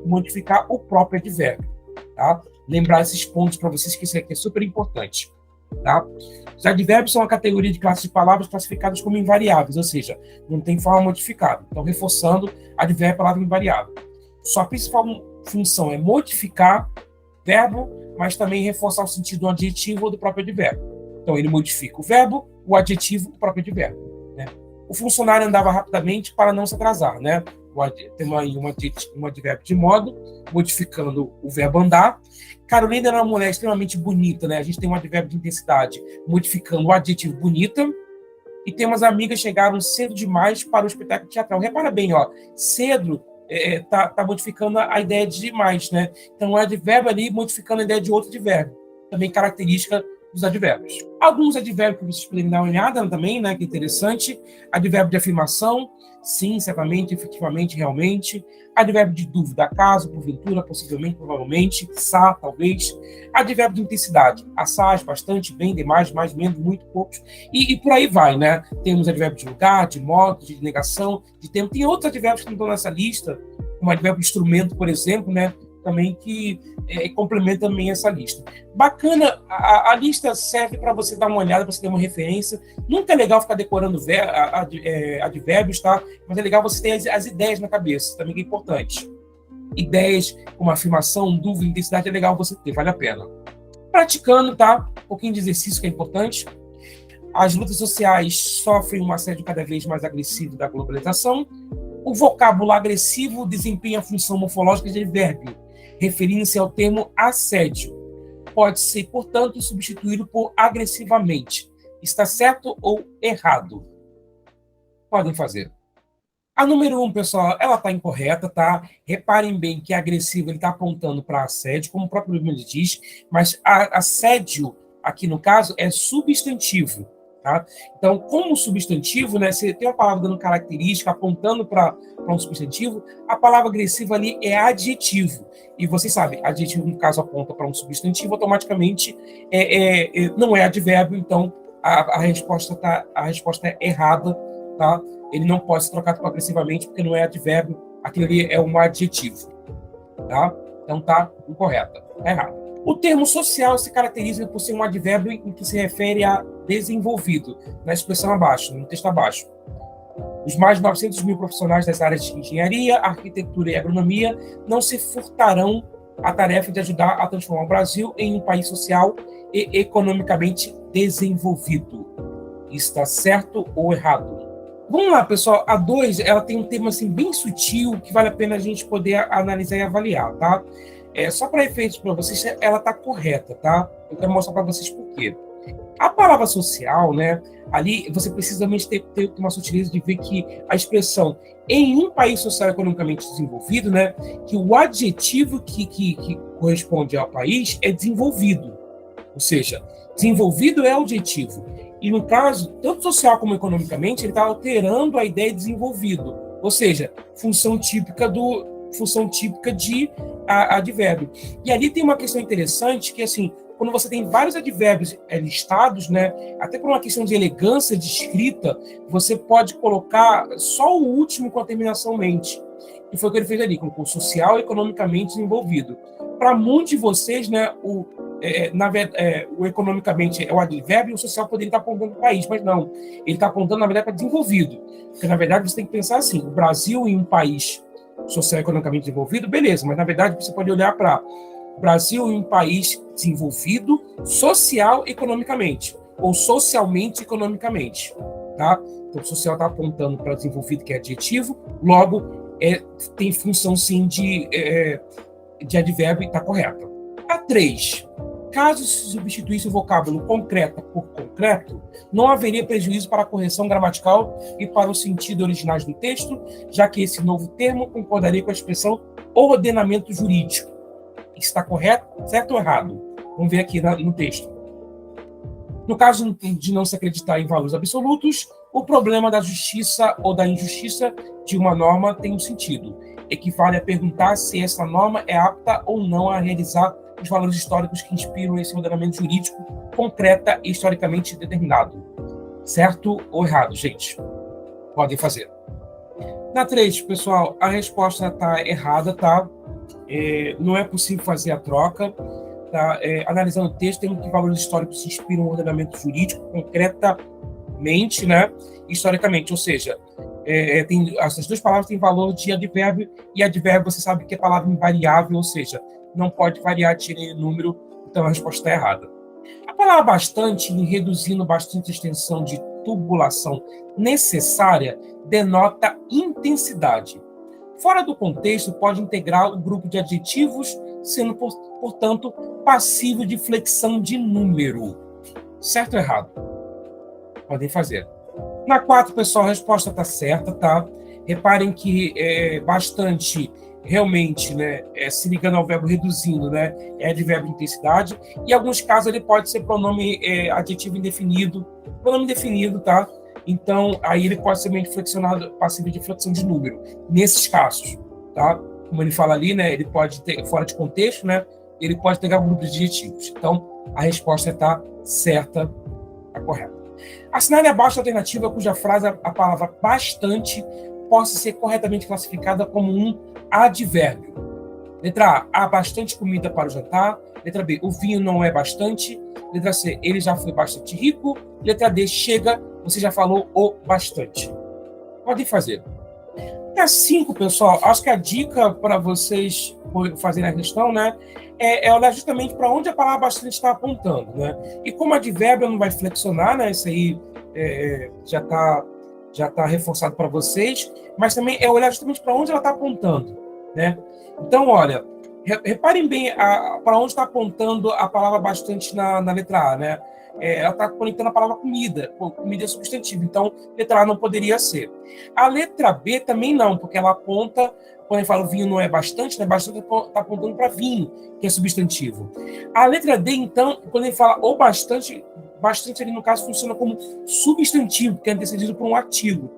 modificar o próprio advérbio, tá? Lembrar esses pontos para vocês, que isso aqui é super importante, tá? Os advérbios são uma categoria de classe de palavras classificadas como invariáveis, ou seja, não tem forma modificada. Então, reforçando, advérbio é palavra invariável. Sua principal função é modificar verbo, mas também reforçar o sentido do adjetivo ou do próprio advérbio. Então, ele modifica o verbo, o adjetivo, o próprio advérbio, né? O funcionário andava rapidamente para não se atrasar, né? Tem aí um advérbio de modo, modificando o verbo andar. Carolina era uma mulher extremamente bonita, né? A gente tem um advérbio de intensidade, modificando o adjetivo bonita. E tem umas amigas que chegaram cedo demais para o espetáculo teatral. Repara bem, ó, cedo tá modificando a ideia de demais, né? Então, o advérbio ali modificando a ideia de outro advérbio. Também característica dos advérbios. Alguns advérbios que vocês podem dar uma olhada também, né, que é interessante. Advérbio de afirmação, sim, certamente, efetivamente, realmente. Advérbio de dúvida, acaso, porventura, possivelmente, provavelmente, quiçá, talvez. Advérbio de intensidade, assaz, bastante, bem, demais, mais, menos, muito, poucos. E por aí vai, né? Temos advérbio de lugar, de modo, de negação, de tempo. Tem outros advérbios que não estão nessa lista, como advérbio de instrumento, por exemplo, né? Também que complementa também essa lista. Bacana, a lista serve para você dar uma olhada, para você ter uma referência. Nunca é legal ficar decorando advérbios, tá? Mas é legal você ter as ideias na cabeça, também que é importante. Ideias como afirmação, dúvida, intensidade, é legal você ter, vale a pena. Praticando, tá? Um pouquinho de exercício que é importante. As lutas sociais sofrem um assédio cada vez mais agressivo da globalização. O vocábulo agressivo desempenha a função morfológica de advérbio, referindo-se ao termo assédio. Pode ser, portanto, substituído por agressivamente. Está certo ou errado? Podem fazer. A número 1, pessoal, ela está incorreta, tá? Reparem bem que agressivo ele está apontando para assédio, como o próprio nome diz, mas assédio, aqui no caso, é substantivo. Tá? Então, como substantivo, né, você tem uma palavra dando característica, apontando para um substantivo, a palavra agressiva ali é adjetivo. E vocês sabem, adjetivo, no caso, aponta para um substantivo, automaticamente não é advérbio, então a resposta é errada. Tá? Ele não pode ser trocado por agressivamente, porque não é advérbio, aquilo ali é um adjetivo. Tá? Então, tá incorreta, tá errado. O termo social se caracteriza por ser um advérbio em que se refere a desenvolvido, na expressão abaixo, no texto abaixo. Os mais de 900 mil profissionais das áreas de engenharia, arquitetura e agronomia não se furtarão a tarefa de ajudar a transformar o Brasil em um país social e economicamente desenvolvido. Está certo ou errado? Vamos lá, pessoal. A 2, ela tem um tema assim, bem sutil que vale a pena a gente poder analisar e avaliar, tá? Só para efeitos para vocês, ela está correta, tá? Eu quero mostrar para vocês por quê. A palavra social, né? Ali você precisa realmente ter uma sutileza de ver que a expressão em um país social economicamente desenvolvido, né? Que o adjetivo que corresponde ao país é desenvolvido. Ou seja, desenvolvido é adjetivo. E no caso, tanto social como economicamente, ele está alterando a ideia de desenvolvido. Ou seja, função típica de advérbio. E ali tem uma questão interessante que, assim, quando você tem vários advérbios listados, né, até por uma questão de elegância de escrita, você pode colocar só o último com a terminação mente. E foi o que ele fez ali, colocou social e economicamente desenvolvido. Para muitos de vocês, né, o economicamente é o advérbio e o social poderia estar apontando para o país, mas não. Ele está apontando, na verdade, para desenvolvido. Porque, na verdade, você tem que pensar assim, o Brasil em um país social e economicamente desenvolvido, beleza, mas, na verdade, você pode olhar para Brasil em um país desenvolvido social e economicamente, ou socialmente e economicamente. Tá? Então, o social está apontando para desenvolvido, que é adjetivo, logo tem função, sim, de advérbio e está correta. A 3. Caso se substituísse o vocábulo concreta por concreto, não haveria prejuízo para a correção gramatical e para o sentido originais do texto, já que esse novo termo concordaria com a expressão ordenamento jurídico. Está correto? Certo ou errado? Vamos ver aqui no texto. No caso de não se acreditar em valores absolutos, o problema da justiça ou da injustiça de uma norma tem um sentido. Equivale a perguntar se essa norma é apta ou não a realizar os valores históricos que inspiram esse ordenamento jurídico concreta e historicamente determinado. Certo ou errado, gente? Podem fazer. Na 3, pessoal, a resposta está errada, tá? Não é possível fazer a troca. Tá? Analisando o texto, temos que valores históricos se inspiram no ordenamento jurídico concretamente, né? Historicamente, ou seja, essas duas palavras têm valor de advérbio, e advérbio você sabe que é palavra invariável, ou seja, não pode variar, tire número, então a resposta está errada. A palavra bastante, em reduzindo bastante a extensão de tubulação necessária, denota intensidade. Fora do contexto, pode integrar o grupo de adjetivos, sendo, portanto, passível de flexão de número. Certo ou errado? Podem fazer. Na 4, pessoal, a resposta está certa, tá? Reparem que bastante realmente, né, se ligando ao verbo reduzindo, né, é advérbio de intensidade. E em alguns casos ele pode ser pronome adjetivo indefinido, pronome definido, tá? Então, aí ele pode ser meio flexionado, passivo de flexão de número, nesses casos, tá? Como ele fala ali, né, ele pode ter, fora de contexto, né, ele pode pegar um grupo de adjetivos. Então, a resposta está certa, está correta. Assinale abaixo a alternativa cuja frase, a palavra bastante, possa ser corretamente classificada como um advérbio. Letra A, há bastante comida para o jantar. Letra B, o vinho não é bastante. Letra C, ele já foi bastante rico. Letra D, chega, você já falou o bastante. Podem fazer. Letra 5, pessoal, acho que a dica para vocês fazerem a questão, né, é olhar justamente para onde a palavra bastante está apontando, né? E como advérbio não vai flexionar, né, isso aí já está reforçado para vocês, mas também é olhar justamente para onde ela está apontando, né? Então, olha, reparem bem para onde está apontando a palavra bastante na letra A, né? Ela está conectando a palavra comida. Comida é substantivo, então letra A não poderia ser. A letra B também não, porque ela aponta, quando ele fala o vinho não é bastante, né? Bastante está apontando para vinho, que é substantivo. A letra D, então, quando ele fala o bastante, bastante ali no caso funciona como substantivo, que é antecedido por um artigo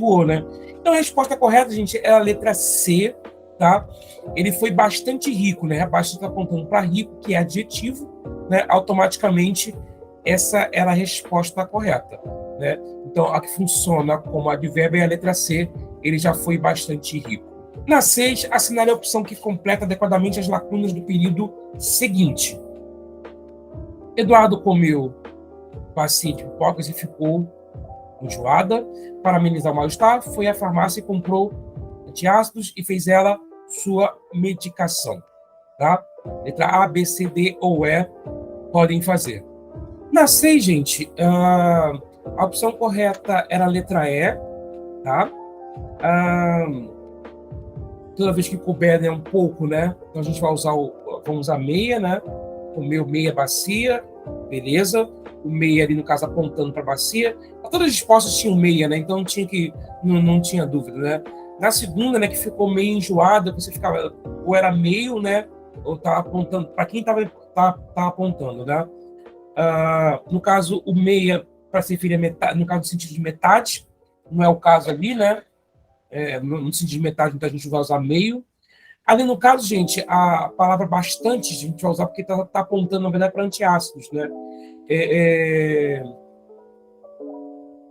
o, né? Então a resposta correta, gente, é a letra C, tá? Ele foi bastante rico, né? Bastante está apontando para rico, que é adjetivo, né? Automaticamente essa era a resposta correta, né? Então a que funciona como advérbio é a letra C, ele já foi bastante rico. Na 6, assinale a opção que completa adequadamente as lacunas do período seguinte. Eduardo comeu bacia de pipocas e ficou enjoada. Para amenizar o mal-estar, foi à farmácia e comprou antiácidos e fez ela sua medicação. Tá? Letra A, B, C, D ou E podem fazer. Na 6, gente, a opção correta era a letra E. Tá? Toda vez que couber, né, um pouco, né? Então a gente vai vamos usar meia, né? Comeu meia bacia, beleza. O meia ali, no caso, apontando para a bacia. Todas as respostas tinham meia, né? Então não tinha dúvida, né? Na segunda, né, que ficou meio enjoada, você ficava, ou era meio, né? Ou tá apontando, para quem tá apontando, né? No caso, o meia, para se referir a metade, no caso, no sentido de metade, não é o caso ali, né? No sentido de metade, então a gente vai usar meio. Ali no caso, gente, a palavra bastante a gente vai usar porque está apontando, na verdade, para antiácidos, né?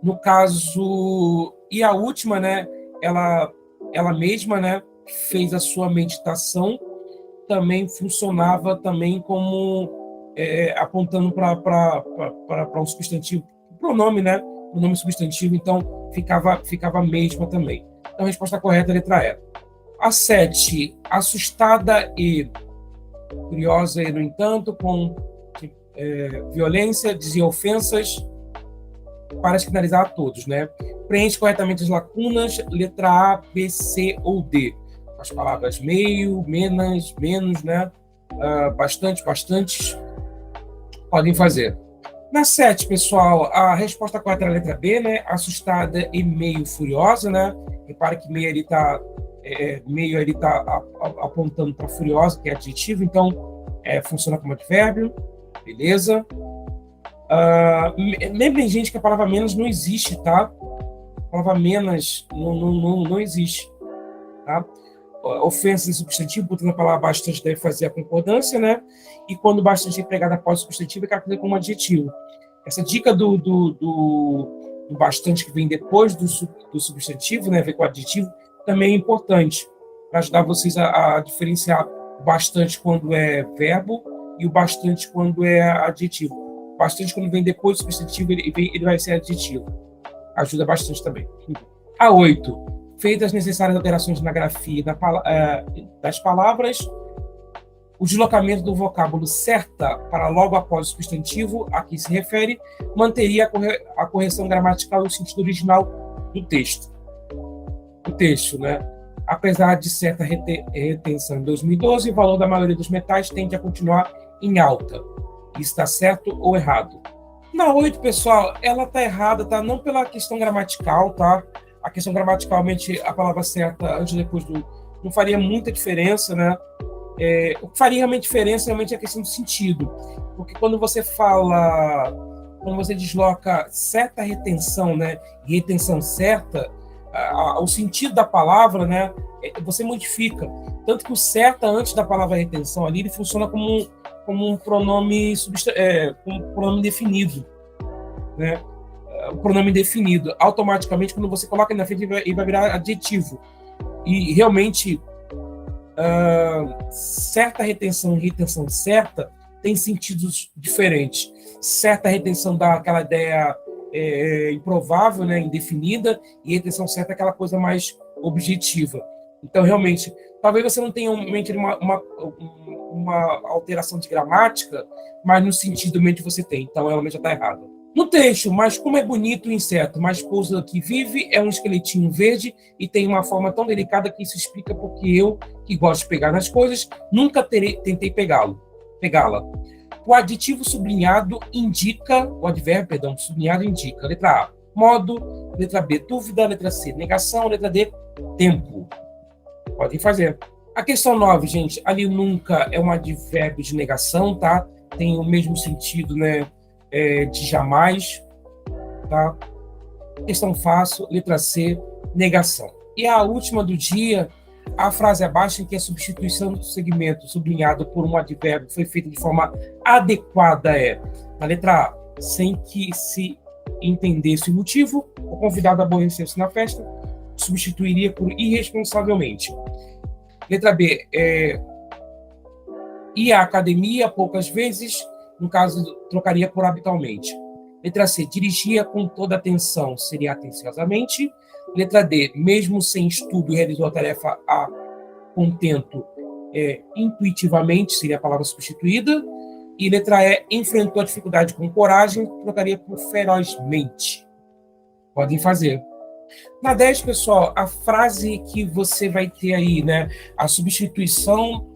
No caso, e a última, né? Ela mesma, né? Fez a sua meditação, também funcionava também como apontando para um substantivo, pronome, né? O nome substantivo, então ficava mesma também. Então a resposta correta é a letra E. A 7, assustada e curiosa, e, no entanto, com violência, dizia ofensas para escandalizar a todos, né? Preenche corretamente as lacunas, letra A, B, C ou D. As palavras meio, menos, né? Bastante, bastantes, podem fazer. Na 7, pessoal, a resposta correta é a letra B, né? Assustada e meio furiosa, né? Repare que meio ali está apontando para furiosa, que é adjetivo, então funciona como advérbio, beleza? Lembrem, gente, que a palavra menos não existe, tá? A palavra menos não existe, tá? Ofensa em substantivo, portanto, a palavra bastante deve fazer a concordância, né? E quando bastante é empregada após o substantivo, é caracterizada como adjetivo. Essa dica do bastante que vem depois do substantivo, né? Ver com o adjetivo, também é importante para ajudar vocês a diferenciar o bastante quando é verbo e o bastante quando é adjetivo. O bastante, quando vem depois do substantivo, ele vai ser adjetivo. Ajuda bastante também. A 8. Feitas as necessárias alterações na grafia das palavras, o deslocamento do vocábulo certa para logo após o substantivo a que se refere manteria a correção gramatical no sentido original do texto. O texto, né? Apesar de certa retenção em 2012, o valor da maioria dos metais tende a continuar em alta. Isso está certo ou errado? Na 8, pessoal, ela está errada, tá? Não pela questão gramatical, tá? A questão gramaticalmente, a palavra certa, antes e depois do não faria muita diferença, né? O que faria realmente diferença realmente é a questão do sentido. Porque quando você desloca certa retenção, né, e retenção certa, o sentido da palavra, né, você modifica. Tanto que o certa, antes da palavra retenção ali, ele funciona como um pronome, um pronome definido, né? O pronome definido. Automaticamente, quando você coloca ele na frente, ele vai virar adjetivo. E realmente, certa retenção e retenção certa tem sentidos diferentes. Certa retenção dá aquela ideia improvável, né, indefinida, e retenção certa é aquela coisa mais objetiva. Então, realmente, talvez você não tenha em mente uma alteração de gramática, mas no sentido mente você tem. Então, realmente já está errado. No texto, mas como é bonito o inseto, mas pousa que vive, é um esqueletinho verde e tem uma forma tão delicada que isso explica porque eu, que gosto de pegar nas coisas, nunca tentei pegá-la. O adjetivo sublinhado indica, o advérbio, perdão, sublinhado indica. Letra A, modo. Letra B, dúvida. Letra C, negação. Letra D, tempo. Podem fazer. A questão 9, gente, ali nunca é um advérbio de negação, tá? Tem o mesmo sentido, né, de jamais, tá? Questão fácil, letra C, negação. E a última do dia, a frase abaixo em que a substituição do segmento sublinhado por um advérbio foi feita de forma adequada na letra A, sem que se entendesse o motivo, o convidado aborreceu-se na festa, substituiria por irresponsavelmente. Letra B, ia à academia poucas vezes, no caso, trocaria por habitualmente. Letra C, dirigia com toda atenção, seria atenciosamente. Letra D, mesmo sem estudo, realizou a tarefa a contento, intuitivamente, seria a palavra substituída. E letra E, enfrentou a dificuldade com coragem, trocaria por ferozmente. Podem fazer. Na 10, pessoal, a frase que você vai ter aí, né, a substituição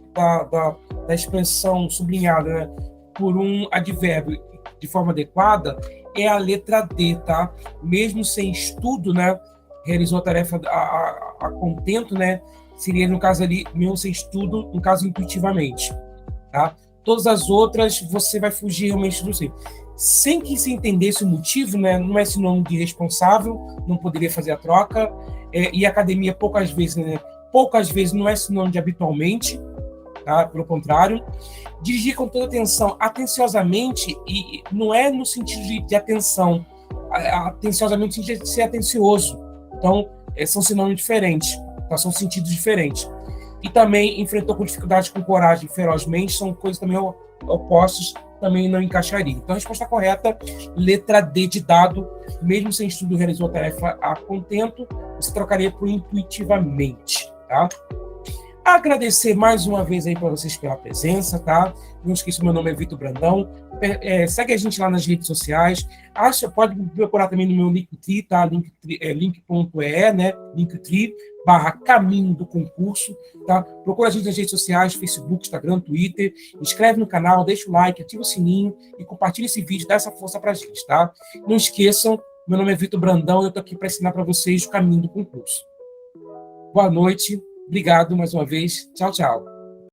da expressão sublinhada, né, por um advérbio de forma adequada é a letra D, tá? Mesmo sem estudo, né, realizou a tarefa a contento, né, seria, no caso ali, mesmo sem estudo, no caso, intuitivamente, tá? Todas as outras, você vai fugir realmente do sim. Sem que se entendesse o motivo, né, não é sinônimo de responsável, não poderia fazer a troca, e academia poucas vezes, né, poucas vezes não é sinônimo de habitualmente, tá? Pelo contrário. Dirigir com toda atenção, atenciosamente, e não é no sentido de atenção, atenciosamente no sentido de ser atencioso. Então, são sinônimos diferentes, tá? São sentidos diferentes. E também enfrentou com dificuldade, com coragem, ferozmente, são coisas também opostas, também não encaixaria. Então, a resposta correta, letra D de dado, mesmo sem estudo, realizou a tarefa a contento, você trocaria por intuitivamente, tá? Agradecer mais uma vez aí para vocês pela presença, tá? Não esqueça, meu nome é Vitor Brandão. Segue a gente lá nas redes sociais. Pode me procurar também no meu Linktree, tá? Link.ee, né? Linktree/caminho do concurso, tá? Procura a gente nas redes sociais, Facebook, Instagram, Twitter. Inscreve no canal, deixa o like, ativa o sininho e compartilha esse vídeo, dá essa força pra gente, tá? Não esqueçam, meu nome é Vitor Brandão e eu tô aqui para ensinar para vocês o caminho do concurso. Boa noite. Obrigado mais uma vez. Tchau, tchau.